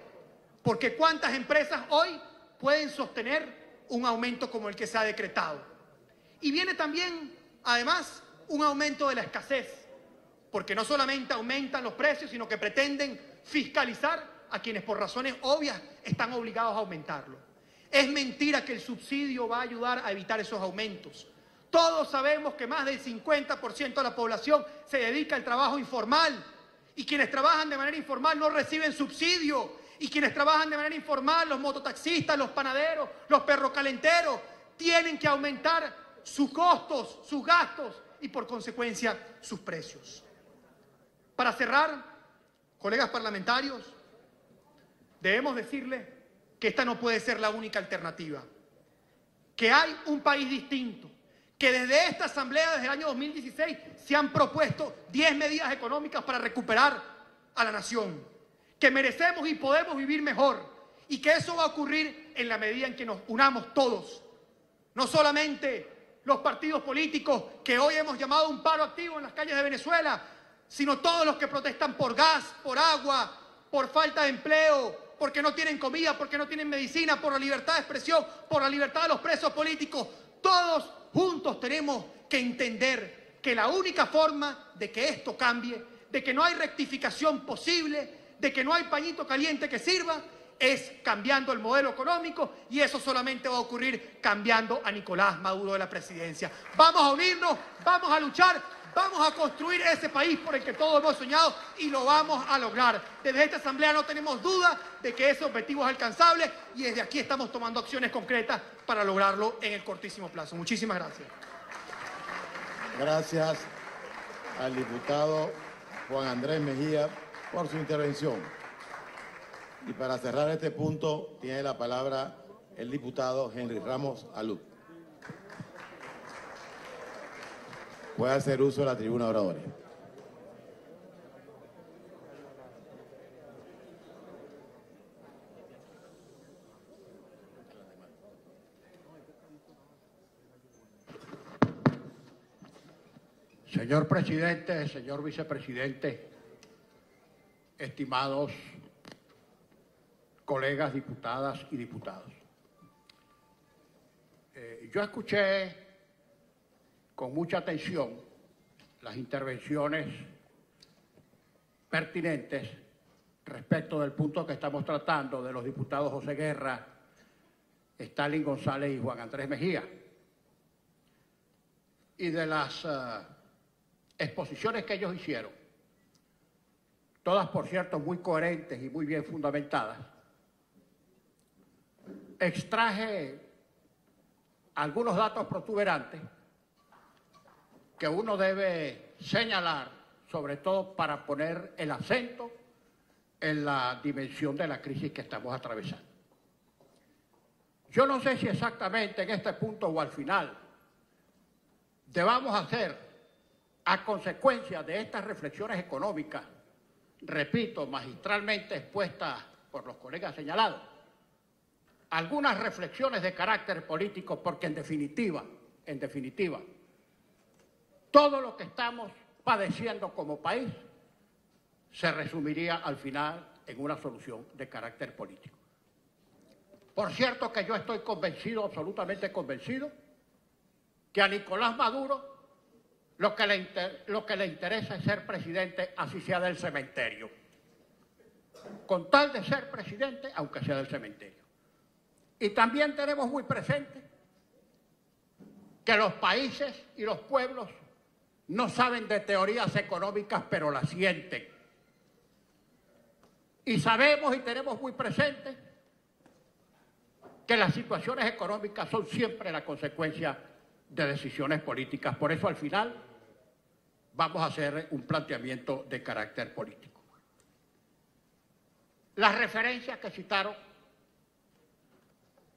Porque ¿cuántas empresas hoy pueden sostener un aumento como el que se ha decretado? Y viene también, además, un aumento de la escasez, porque no solamente aumentan los precios, sino que pretenden fiscalizar a quienes por razones obvias están obligados a aumentarlo. Es mentira que el subsidio va a ayudar a evitar esos aumentos. Todos sabemos que más del 50% de la población se dedica al trabajo informal, y quienes trabajan de manera informal no reciben subsidio, y quienes trabajan de manera informal, los mototaxistas, los panaderos, los perrocalenteros, tienen que aumentar sus costos, sus gastos y por consecuencia sus precios. Para cerrar, colegas parlamentarios, debemos decirles que esta no puede ser la única alternativa, que hay un país distinto, que desde esta asamblea, desde el año 2016, se han propuesto 10 medidas económicas para recuperar a la nación, que merecemos y podemos vivir mejor, y que eso va a ocurrir en la medida en que nos unamos todos, no solamente los partidos políticos que hoy hemos llamado a un paro activo en las calles de Venezuela, sino todos los que protestan por gas, por agua, por falta de empleo, porque no tienen comida, porque no tienen medicina, por la libertad de expresión, por la libertad de los presos políticos. Todos juntos tenemos que entender que la única forma de que esto cambie, de que no hay rectificación posible, de que no hay pañito caliente que sirva, es cambiando el modelo económico, y eso solamente va a ocurrir cambiando a Nicolás Maduro de la presidencia. Vamos a unirnos, vamos a luchar, vamos a construir ese país por el que todos hemos soñado, y lo vamos a lograr. Desde esta asamblea no tenemos duda de que ese objetivo es alcanzable, y desde aquí estamos tomando acciones concretas para lograrlo en el cortísimo plazo. Muchísimas gracias. Gracias al diputado Juan Andrés Mejía por su intervención. Y para cerrar este punto, tiene la palabra el diputado Henry Ramos Alud. Puede hacer uso de la tribuna oratoria. Señor presidente, señor vicepresidente, estimados colegas diputadas y diputados. Yo escuché con mucha atención las intervenciones pertinentes respecto del punto que estamos tratando de los diputados José Guerra, Stalin González y Juan Andrés Mejía, y de las exposiciones que ellos hicieron, todas por cierto muy coherentes y muy bien fundamentadas. Extraje algunos datos protuberantes que uno debe señalar, sobre todo para poner el acento en la dimensión de la crisis que estamos atravesando. Yo no sé si exactamente en este punto o al final debamos hacer, a consecuencia de estas reflexiones económicas, repito, magistralmente expuestas por los colegas señalados, algunas reflexiones de carácter político, porque en definitiva, todo lo que estamos padeciendo como país se resumiría al final en una solución de carácter político. Por cierto que yo estoy convencido, absolutamente convencido, que a Nicolás Maduro lo que le interesa es ser presidente, así sea del cementerio. Con tal de ser presidente, aunque sea del cementerio. Y también tenemos muy presente que los países y los pueblos no saben de teorías económicas, pero las sienten. Y sabemos y tenemos muy presente que las situaciones económicas son siempre la consecuencia de decisiones políticas. Por eso al final vamos a hacer un planteamiento de carácter político. Las referencias que citaron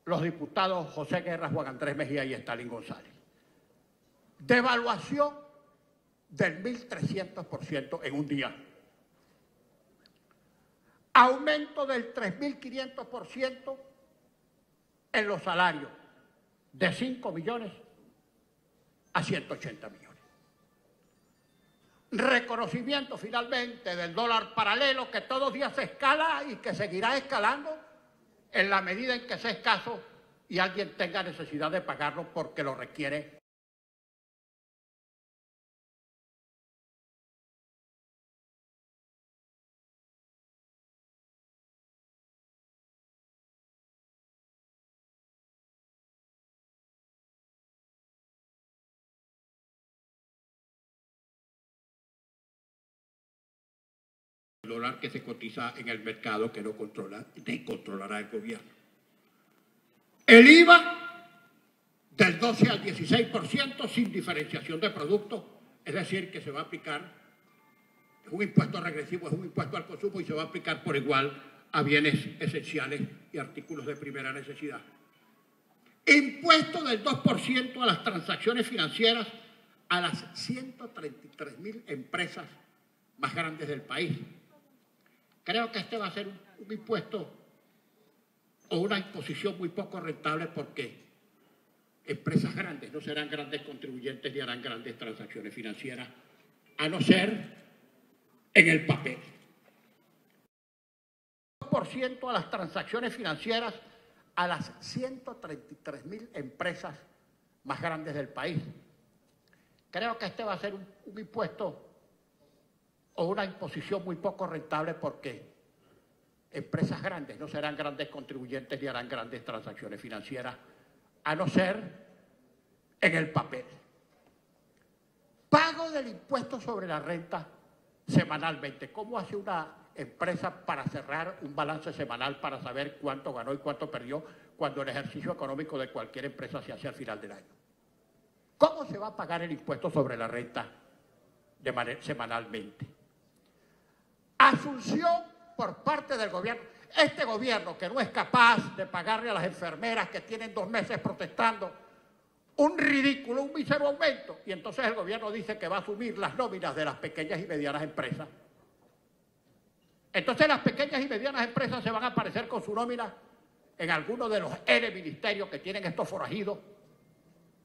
los diputados José Guerra, Juan Andrés Mejía y Stalin González. Devaluación del 1.300% en un día. aumento del 3.500% en los salarios, de 5 millones a 180 millones. Reconocimiento finalmente del dólar paralelo que todos los días se escala y que seguirá escalando en la medida en que sea escaso y alguien tenga necesidad de pagarlo porque lo requiere. El dólar que se cotiza en el mercado que no controla, ni controlará el gobierno. El IVA del 12 al 16% sin diferenciación de productos, es decir, que se va a aplicar, es un impuesto regresivo, es un impuesto al consumo y se va a aplicar por igual a bienes esenciales y artículos de primera necesidad. Impuesto del 2% a las transacciones financieras a las 133.000 empresas más grandes del país. Creo que este va a ser un impuesto o una imposición muy poco rentable porque empresas grandes no serán grandes contribuyentes ni harán grandes transacciones financieras, a no ser en el papel. 2% a las transacciones financieras a las 133.000 empresas más grandes del país. Creo que este va a ser un impuesto o una imposición muy poco rentable porque empresas grandes no serán grandes contribuyentes ni harán grandes transacciones financieras, a no ser en el papel. Pago del impuesto sobre la renta semanalmente. ¿Cómo hace una empresa para cerrar un balance semanal para saber cuánto ganó y cuánto perdió cuando el ejercicio económico de cualquier empresa se hace al final del año? ¿Cómo se va a pagar el impuesto sobre la renta semanalmente? Asunción por parte del gobierno. Este gobierno que no es capaz de pagarle a las enfermeras que tienen 2 meses protestando un ridículo, un mísero aumento, y entonces el gobierno dice que va a asumir las nóminas de las pequeñas y medianas empresas. Entonces las pequeñas y medianas empresas se van a aparecer con su nómina en alguno de los N ministerios que tienen estos forajidos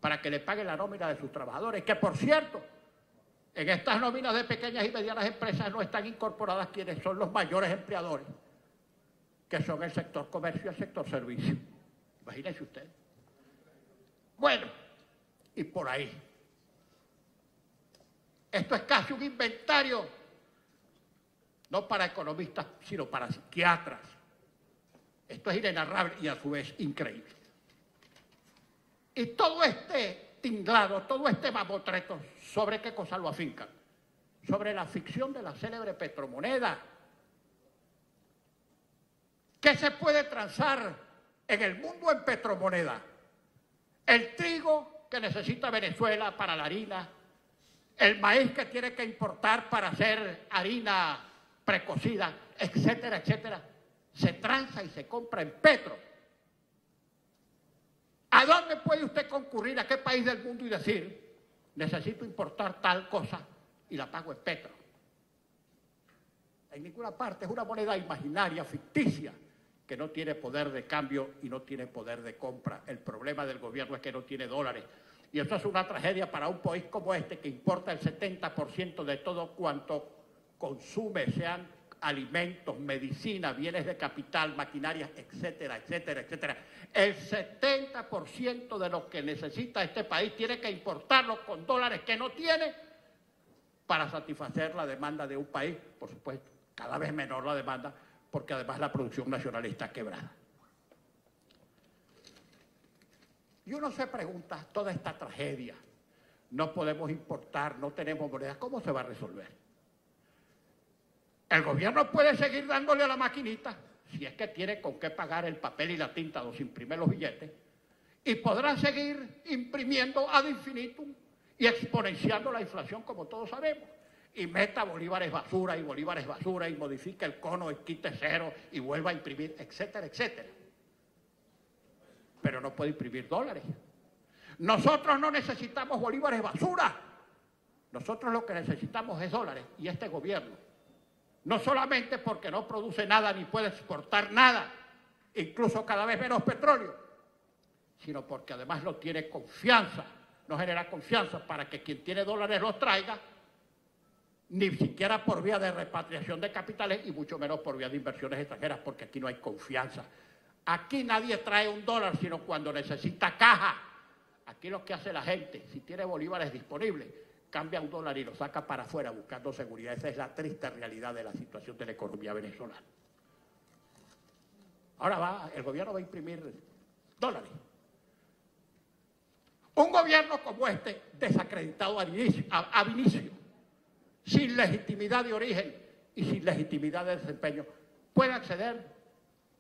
para que le paguen la nómina de sus trabajadores, que por cierto, en estas nóminas de pequeñas y medianas empresas no están incorporadas quienes son los mayores empleadores, que son el sector comercio y el sector servicio. Imagínense ustedes. Bueno, y por ahí. Esto es casi un inventario, no para economistas, sino para psiquiatras. Esto es inenarrable y a su vez increíble. Y todo este tinglado, todo este mamotreto, ¿sobre qué cosa lo afincan? Sobre la ficción de la célebre petromoneda. ¿Qué se puede transar en el mundo en petromoneda? El trigo que necesita Venezuela para la harina, el maíz que tiene que importar para hacer harina precocida, etcétera, etcétera, se transa y se compra en petro. ¿A dónde puede usted concurrir, a qué país del mundo y decir, necesito importar tal cosa y la pago en petro? En ninguna parte, es una moneda imaginaria, ficticia, que no tiene poder de cambio y no tiene poder de compra. El problema del gobierno es que no tiene dólares. Y eso es una tragedia para un país como este que importa el 70% de todo cuanto consume, sean alimentos, medicina, bienes de capital, maquinarias, etcétera, etcétera, etcétera. El 70% de lo que necesita este país tiene que importarlo con dólares que no tiene para satisfacer la demanda de un país, por supuesto, cada vez menor la demanda, porque además la producción nacional está quebrada. Y uno se pregunta, toda esta tragedia, no podemos importar, no tenemos moneda, ¿cómo se va a resolver? El gobierno puede seguir dándole a la maquinita, si es que tiene con qué pagar el papel y la tinta donde se imprimen los billetes, y podrán seguir imprimiendo ad infinitum y exponenciando la inflación como todos sabemos. Y meta bolívares basura y modifica el cono y quite cero y vuelva a imprimir, etcétera, etcétera. Pero no puede imprimir dólares. Nosotros no necesitamos bolívares basura. Nosotros lo que necesitamos es dólares. Y este gobierno No solamente porque no produce nada ni puede exportar nada, incluso cada vez menos petróleo, sino porque además no tiene confianza, no genera confianza para que quien tiene dólares los traiga, ni siquiera por vía de repatriación de capitales y mucho menos por vía de inversiones extranjeras, porque aquí no hay confianza. Aquí nadie trae un dólar sino cuando necesita caja. Aquí lo que hace la gente, si tiene bolívares disponibles, cambia un dólar y lo saca para afuera buscando seguridad. Esa es la triste realidad de la situación de la economía venezolana. Ahora el gobierno va a imprimir dólares. Un gobierno como este, desacreditado ab inicio, sin legitimidad de origen y sin legitimidad de desempeño, puede acceder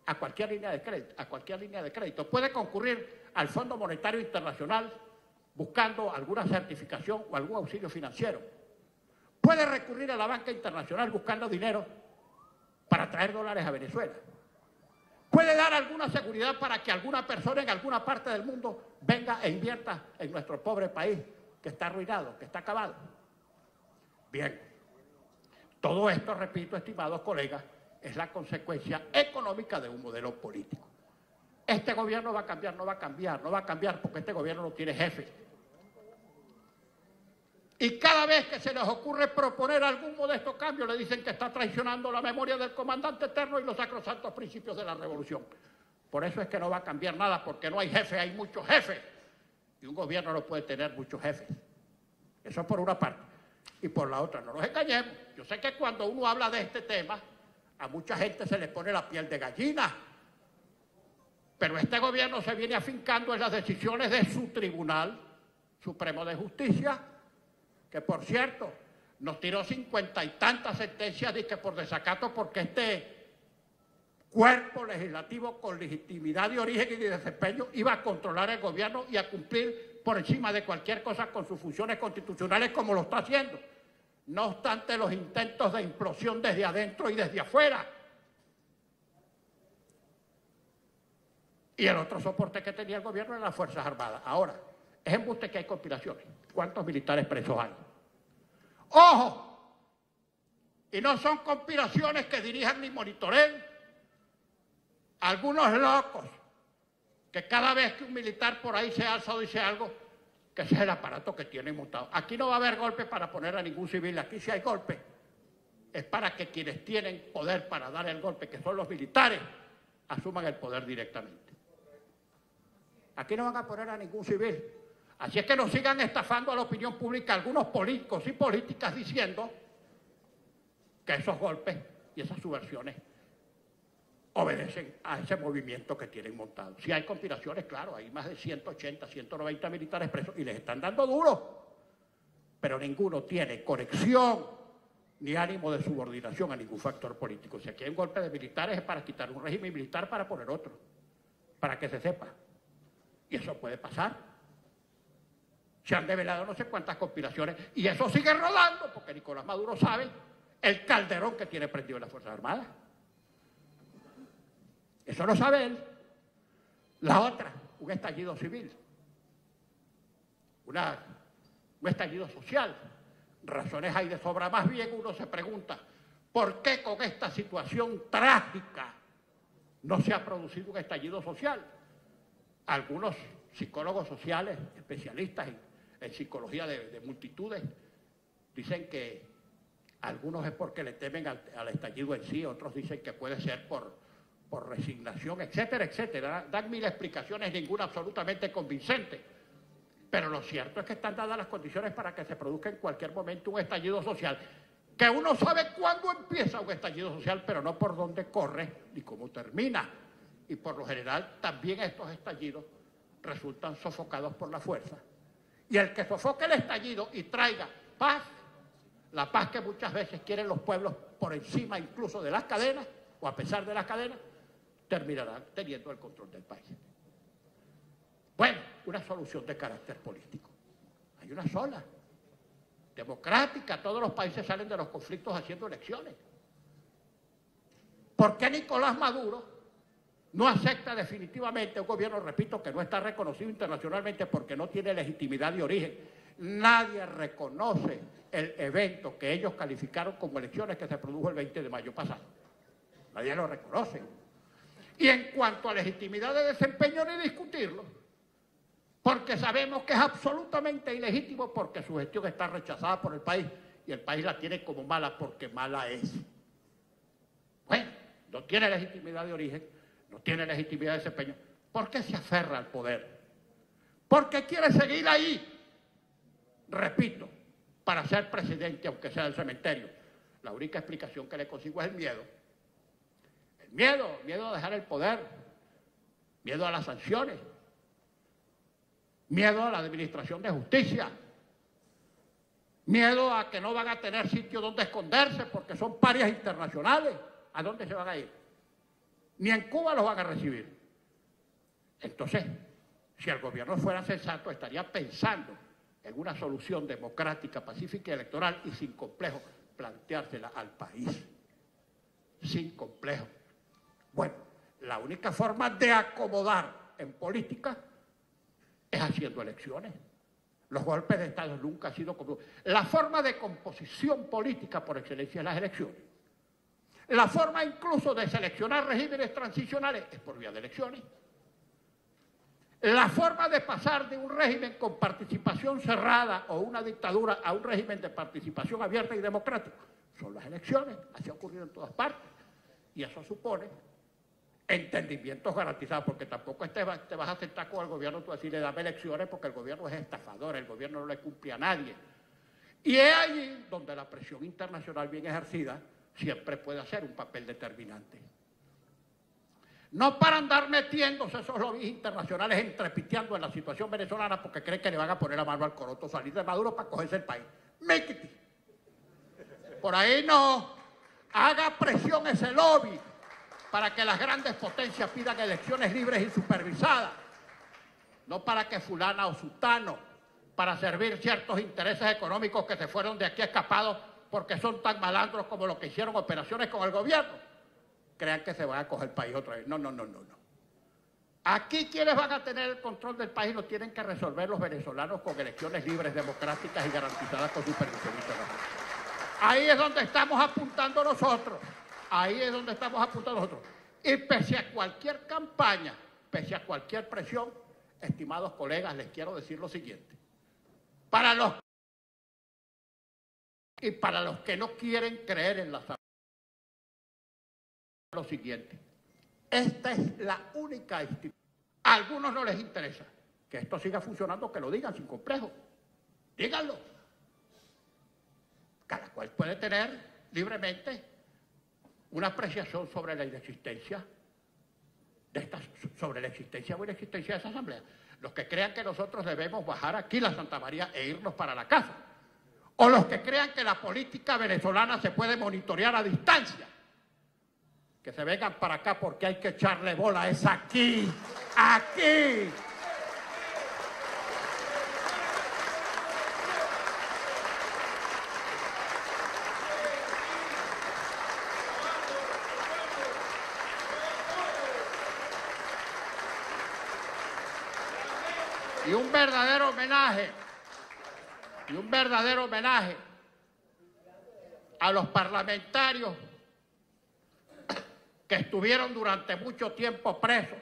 a cualquier línea de crédito, puede concurrir al Fondo Monetario Internacional buscando alguna certificación o algún auxilio financiero, puede recurrir a la banca internacional buscando dinero para traer dólares a Venezuela, puede dar alguna seguridad para que alguna persona en alguna parte del mundo venga e invierta en nuestro pobre país que está arruinado, que está acabado. Bien, todo esto, repito, estimados colegas, es la consecuencia económica de un modelo político. Este gobierno va a cambiar, no va a cambiar porque este gobierno no tiene jefe. Y cada vez que se les ocurre proponer algún modesto cambio, le dicen que está traicionando la memoria del comandante eterno y los sacrosantos principios de la revolución. Por eso es que no va a cambiar nada, porque no hay jefe, hay muchos jefes. Y un gobierno no puede tener muchos jefes. Eso por una parte. Y por la otra, no nos engañemos. Yo sé que cuando uno habla de este tema, a mucha gente se le pone la piel de gallina. Pero este gobierno se viene afincando en las decisiones de su Tribunal Supremo de Justicia, que por cierto, nos tiró 50 y tantas sentencias de que por desacato, porque este cuerpo legislativo con legitimidad de origen y de desempeño iba a controlar el gobierno y a cumplir por encima de cualquier cosa con sus funciones constitucionales como lo está haciendo. No obstante los intentos de implosión desde adentro y desde afuera. Y el otro soporte que tenía el gobierno eran las Fuerzas Armadas. Ahora, es embuste que hay conspiraciones. ¿Cuántos militares presos hay? ¡Ojo! Y no son conspiraciones que dirijan ni monitoreen algunos locos que cada vez que un militar por ahí se alza o dice algo, que ese es el aparato que tienen montado. Aquí no va a haber golpe para poner a ningún civil. Aquí si hay golpe es para que quienes tienen poder para dar el golpe, que son los militares, asuman el poder directamente. Aquí no van a poner a ningún civil. Así es que no sigan estafando a la opinión pública algunos políticos y políticas diciendo que esos golpes y esas subversiones obedecen a ese movimiento que tienen montado. Si hay conspiraciones, claro, hay más de 180, 190 militares presos y les están dando duro, pero ninguno tiene conexión ni ánimo de subordinación a ningún factor político. Si aquí hay un golpe de militares es para quitar un régimen militar para poner otro, para que se sepa. Y eso puede pasar. Se han develado no sé cuántas conspiraciones y eso sigue rodando porque Nicolás Maduro sabe el calderón que tiene prendido en las Fuerzas Armadas. Eso lo sabe él. La otra, un estallido civil, un estallido social. Razones hay de sobra. Más bien uno se pregunta, ¿por qué con esta situación trágica no se ha producido un estallido social? Algunos psicólogos sociales, especialistas en psicología de multitudes, dicen que algunos es porque le temen al estallido en sí, otros dicen que puede ser por resignación, etcétera, etcétera. Dan mil explicaciones, ninguna absolutamente convincente. Pero lo cierto es que están dadas las condiciones para que se produzca en cualquier momento un estallido social, que uno sabe cuándo empieza un estallido social, pero no por dónde corre ni cómo termina. Y por lo general también estos estallidos resultan sofocados por la fuerza. Y el que sofoque el estallido y traiga paz, la paz que muchas veces quieren los pueblos por encima incluso de las cadenas, o a pesar de las cadenas, terminarán teniendo el control del país. Bueno, una solución de carácter político. Hay una sola, democrática. Todos los países salen de los conflictos haciendo elecciones. ¿Por qué Nicolás Maduro no acepta definitivamente un gobierno, repito, que no está reconocido internacionalmente porque no tiene legitimidad de origen? nadie reconoce el evento que ellos calificaron como elecciones que se produjo el 20 de mayo pasado. Nadie lo reconoce. Y en cuanto a legitimidad de desempeño, ni discutirlo, porque sabemos que es absolutamente ilegítimo porque su gestión está rechazada por el país y el país la tiene como mala porque mala es. Bueno, no tiene legitimidad de origen, no tiene legitimidad de desempeño. ¿Por qué se aferra al poder? Porque quiere seguir ahí, repito, para ser presidente, aunque sea del cementerio. La única explicación que le consigo es el miedo. El miedo a dejar el poder, miedo a las sanciones, miedo a la administración de justicia, miedo a que no van a tener sitio donde esconderse porque son parias internacionales. ¿A dónde se van a ir? Ni en Cuba los van a recibir. Entonces, si el gobierno fuera sensato, estaría pensando en una solución democrática, pacífica y electoral y sin complejo planteársela al país. Sin complejo. Bueno, la única forma de acomodar en política es haciendo elecciones. Los golpes de Estado nunca han sido como... La forma de composición política por excelencia es las elecciones. La forma incluso de seleccionar regímenes transicionales es por vía de elecciones. La forma de pasar de un régimen con participación cerrada o una dictadura a un régimen de participación abierta y democrática son las elecciones. Así ha ocurrido en todas partes. Y eso supone entendimientos garantizados, porque tampoco te vas a sentar con el gobierno tú decirle dame elecciones porque el gobierno es estafador, el gobierno no le cumple a nadie. Y es allí donde la presión internacional bien ejercida siempre puede hacer un papel determinante. No para andar metiéndose esos lobbies internacionales entrepiteando en la situación venezolana porque creen que le van a poner la mano al coroto, salir de Maduro para cogerse el país. ¡Méquete! Por ahí no. Haga presión ese lobby para que las grandes potencias pidan elecciones libres y supervisadas. No para que fulana o sutano, para servir ciertos intereses económicos que se fueron de aquí escapados porque son tan malandros como los que hicieron operaciones con el gobierno, crean que se van a coger el país otra vez. No. Aquí quienes van a tener el control del país lo tienen que resolver los venezolanos con elecciones libres, democráticas y garantizadas con supervisión internacional. Ahí es donde estamos apuntando nosotros. Ahí es donde estamos apuntando nosotros. Y pese a cualquier campaña, pese a cualquier presión, estimados colegas, les quiero decir lo siguiente. Para los que no quieren creer en la salud, lo siguiente. Esta es la única institución. A algunos no les interesa que esto siga funcionando, que lo digan sin complejo. Díganlo. Cada cual puede tener libremente una apreciación sobre la inexistencia sobre la existencia o inexistencia de esa asamblea. Los que crean que nosotros debemos bajar aquí la Santa María e irnos para la casa. O los que crean que la política venezolana se puede monitorear a distancia. Que se vengan para acá porque hay que echarle bola. Es aquí, aquí. Y un verdadero homenaje a los parlamentarios que estuvieron durante mucho tiempo presos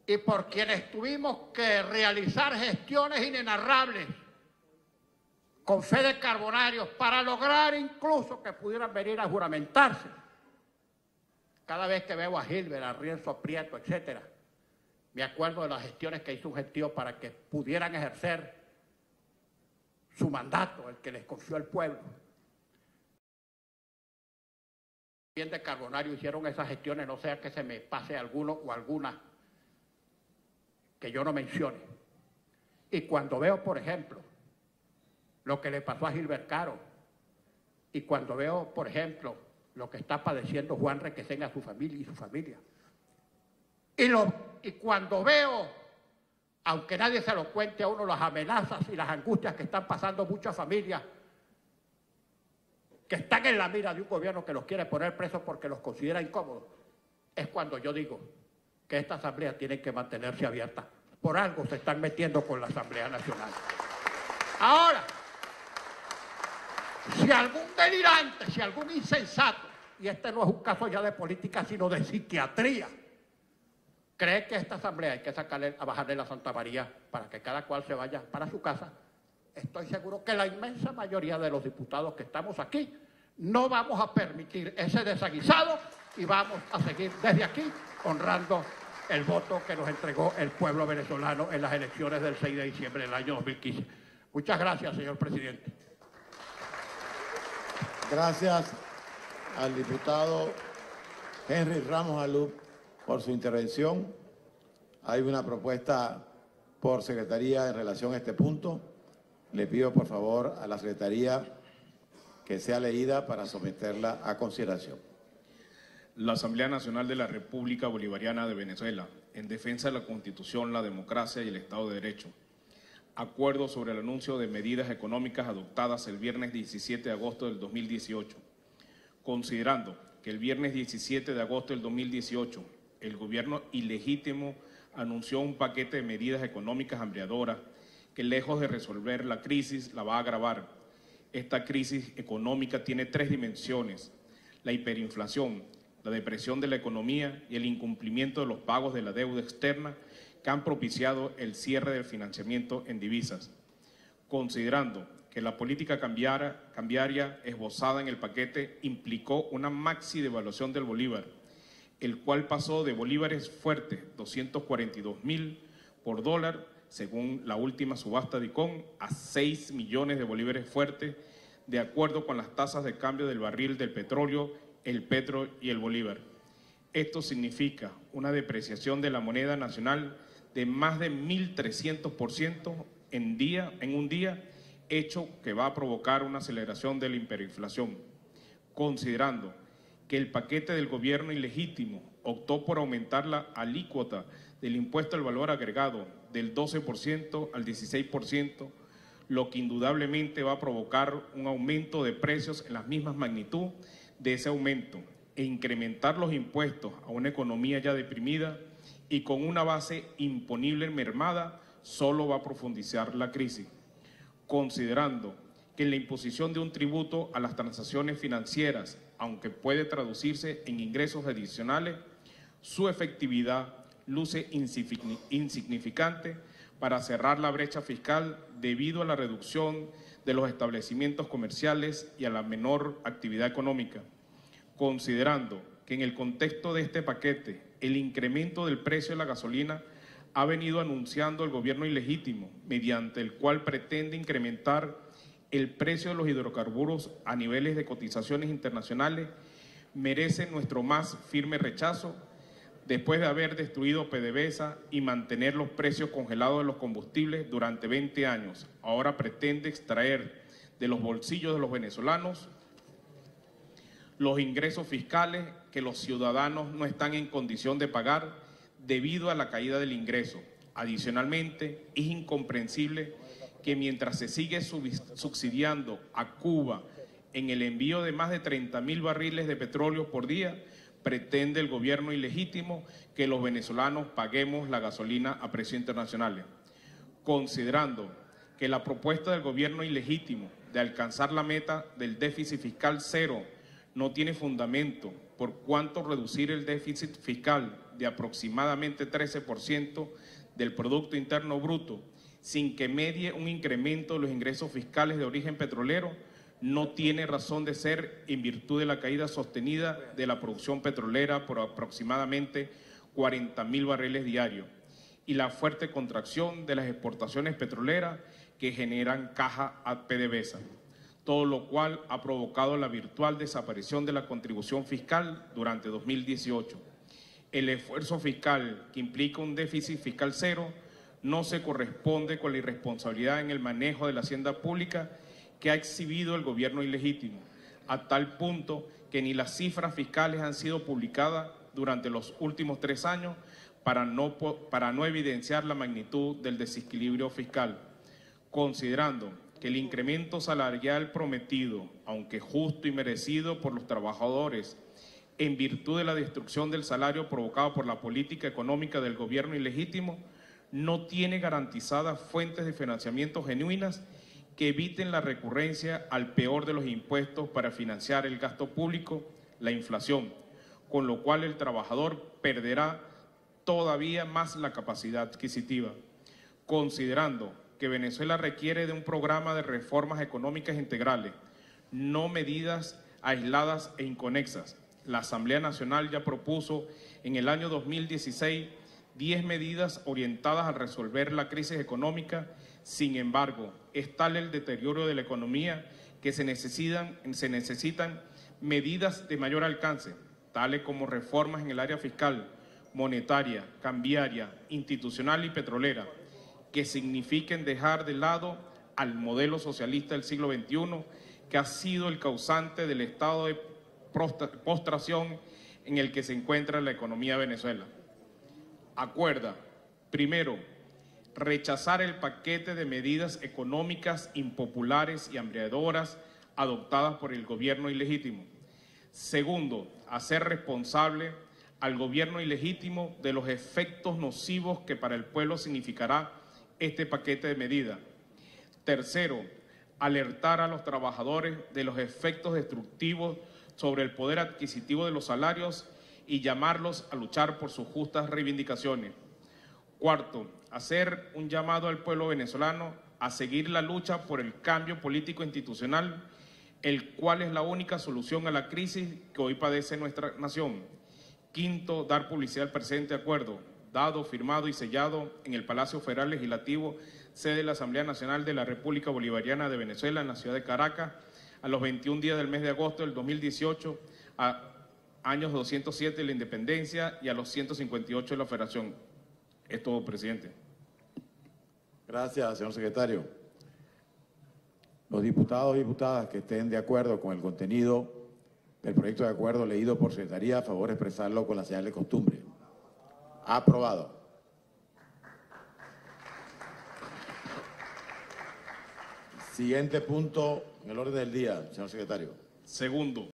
y por quienes tuvimos que realizar gestiones inenarrables con Fede Carbonarios para lograr incluso que pudieran venir a juramentarse. Cada vez que veo a Gilbert, a Rienzo Prieto, etcétera, me acuerdo de las gestiones que hizo un gentío para que pudieran ejercer su mandato, el que les confió el pueblo. Bien de Carbonario hicieron esas gestiones, no sea que se me pase alguno o alguna que yo no mencione. Y cuando veo, por ejemplo, lo que le pasó a Gilbert Caro, y cuando veo, por ejemplo, lo que está padeciendo Juan Requesén a su familia y su familia, y cuando veo, aunque nadie se lo cuente a uno, las amenazas y las angustias que están pasando muchas familias que están en la mira de un gobierno que los quiere poner presos porque los considera incómodos, es cuando yo digo que esta asamblea tiene que mantenerse abierta. Por algo se están metiendo con la Asamblea Nacional. Ahora, si algún delirante, si algún insensato, y este no es un caso ya de política, sino de psiquiatría, cree que esta asamblea hay que sacarle, a bajarle la Santa María para que cada cual se vaya para su casa, estoy seguro que la inmensa mayoría de los diputados que estamos aquí no vamos a permitir ese desaguisado y vamos a seguir desde aquí honrando el voto que nos entregó el pueblo venezolano en las elecciones del 6 de diciembre del año 2015. Muchas gracias, señor presidente. Gracias al diputado Henry Ramos Alup por su intervención. Hay una propuesta por Secretaría en relación a este punto. Le pido por favor a la Secretaría que sea leída para someterla a consideración. La Asamblea Nacional de la República Bolivariana de Venezuela, en defensa de la Constitución, la democracia y el Estado de Derecho. Acuerdo sobre el anuncio de medidas económicas adoptadas el viernes 17 de agosto del 2018. Considerando que el viernes 17 de agosto del 2018 el gobierno ilegítimo anunció un paquete de medidas económicas hambriadoras que, lejos de resolver la crisis, la va a agravar. Esta crisis económica tiene tres dimensiones: la hiperinflación, la depresión de la economía y el incumplimiento de los pagos de la deuda externa que han propiciado el cierre del financiamiento en divisas. Considerando que la política cambiaria esbozada en el paquete implicó una maxi devaluación del bolívar, el cual pasó de bolívares fuertes, 242.000 por dólar, según la última subasta de ICON, a 6 millones de bolívares fuertes, de acuerdo con las tasas de cambio del barril del petróleo, el petro y el bolívar. Esto significa una depreciación de la moneda nacional de más de 1.300% en un día, hecho que va a provocar una aceleración de la hiperinflación. Considerando que el paquete del gobierno ilegítimo optó por aumentar la alícuota del impuesto al valor agregado del 12% al 16%, lo que indudablemente va a provocar un aumento de precios en la misma magnitud de ese aumento e incrementar los impuestos a una economía ya deprimida y con una base imponible mermada, solo va a profundizar la crisis. Considerando que la imposición de un tributo a las transacciones financieras, aunque puede traducirse en ingresos adicionales, su efectividad luce insignificante para cerrar la brecha fiscal debido a la reducción de los establecimientos comerciales y a la menor actividad económica. Considerando que en el contexto de este paquete el incremento del precio de la gasolina ha venido anunciando el gobierno ilegítimo, mediante el cual pretende incrementar el precio de los hidrocarburos a niveles de cotizaciones internacionales, merece nuestro más firme rechazo. Después de haber destruido PDVSA y mantener los precios congelados de los combustibles durante 20 años, ahora pretende extraer de los bolsillos de los venezolanos los ingresos fiscales que los ciudadanos no están en condición de pagar debido a la caída del ingreso. Adicionalmente, es incomprensible que mientras se sigue subsidiando a Cuba en el envío de más de 30.000 barriles de petróleo por día, pretende el gobierno ilegítimo que los venezolanos paguemos la gasolina a precios internacionales. Considerando que la propuesta del gobierno ilegítimo de alcanzar la meta del déficit fiscal cero no tiene fundamento, por cuanto reducir el déficit fiscal de aproximadamente 13% del Producto Interno Bruto sin que medie un incremento de los ingresos fiscales de origen petrolero no tiene razón de ser en virtud de la caída sostenida de la producción petrolera por aproximadamente 40.000 barriles diarios y la fuerte contracción de las exportaciones petroleras que generan caja a PDVSA, todo lo cual ha provocado la virtual desaparición de la contribución fiscal durante 2018. El esfuerzo fiscal que implica un déficit fiscal cero no se corresponde con la irresponsabilidad en el manejo de la hacienda pública que ha exhibido el gobierno ilegítimo, a tal punto que ni las cifras fiscales han sido publicadas durante los últimos 3 años para no evidenciar la magnitud del desequilibrio fiscal. Considerando que el incremento salarial prometido, aunque justo y merecido por los trabajadores, en virtud de la destrucción del salario provocado por la política económica del gobierno ilegítimo, no tiene garantizadas fuentes de financiamiento genuinas que eviten la recurrencia al peor de los impuestos para financiar el gasto público, la inflación, con lo cual el trabajador perderá todavía más la capacidad adquisitiva. Considerando que Venezuela requiere de un programa de reformas económicas integrales, no medidas aisladas e inconexas. La Asamblea Nacional ya propuso en el año 2016 10 medidas orientadas a resolver la crisis económica. Sin embargo, es tal el deterioro de la economía que se necesitan medidas de mayor alcance, tales como reformas en el área fiscal, monetaria, cambiaria, institucional y petrolera, que signifiquen dejar de lado al modelo socialista del siglo XXI, que ha sido el causante del estado de postración en el que se encuentra la economía de Venezuela. Acuerda, primero, rechazar el paquete de medidas económicas impopulares y hambriadoras adoptadas por el gobierno ilegítimo. Segundo, hacer responsable al gobierno ilegítimo de los efectos nocivos que para el pueblo significará este paquete de medidas. Tercero, alertar a los trabajadores de los efectos destructivos sobre el poder adquisitivo de los salarios y llamarlos a luchar por sus justas reivindicaciones. Cuarto, hacer un llamado al pueblo venezolano a seguir la lucha por el cambio político institucional, el cual es la única solución a la crisis que hoy padece nuestra nación. Quinto, dar publicidad al presente acuerdo, dado, firmado y sellado en el Palacio Federal Legislativo, sede de la Asamblea Nacional de la República Bolivariana de Venezuela, en la ciudad de Caracas, a los 21 días del mes de agosto del 2018, a años 207 de la independencia y a los 158 de la federación. Es todo, presidente. Gracias, señor secretario. Los diputados y diputadas que estén de acuerdo con el contenido del proyecto de acuerdo leído por secretaría, a favor de expresarlo con la señal de costumbre. Aprobado. Siguiente punto en el orden del día, señor secretario. Segundo,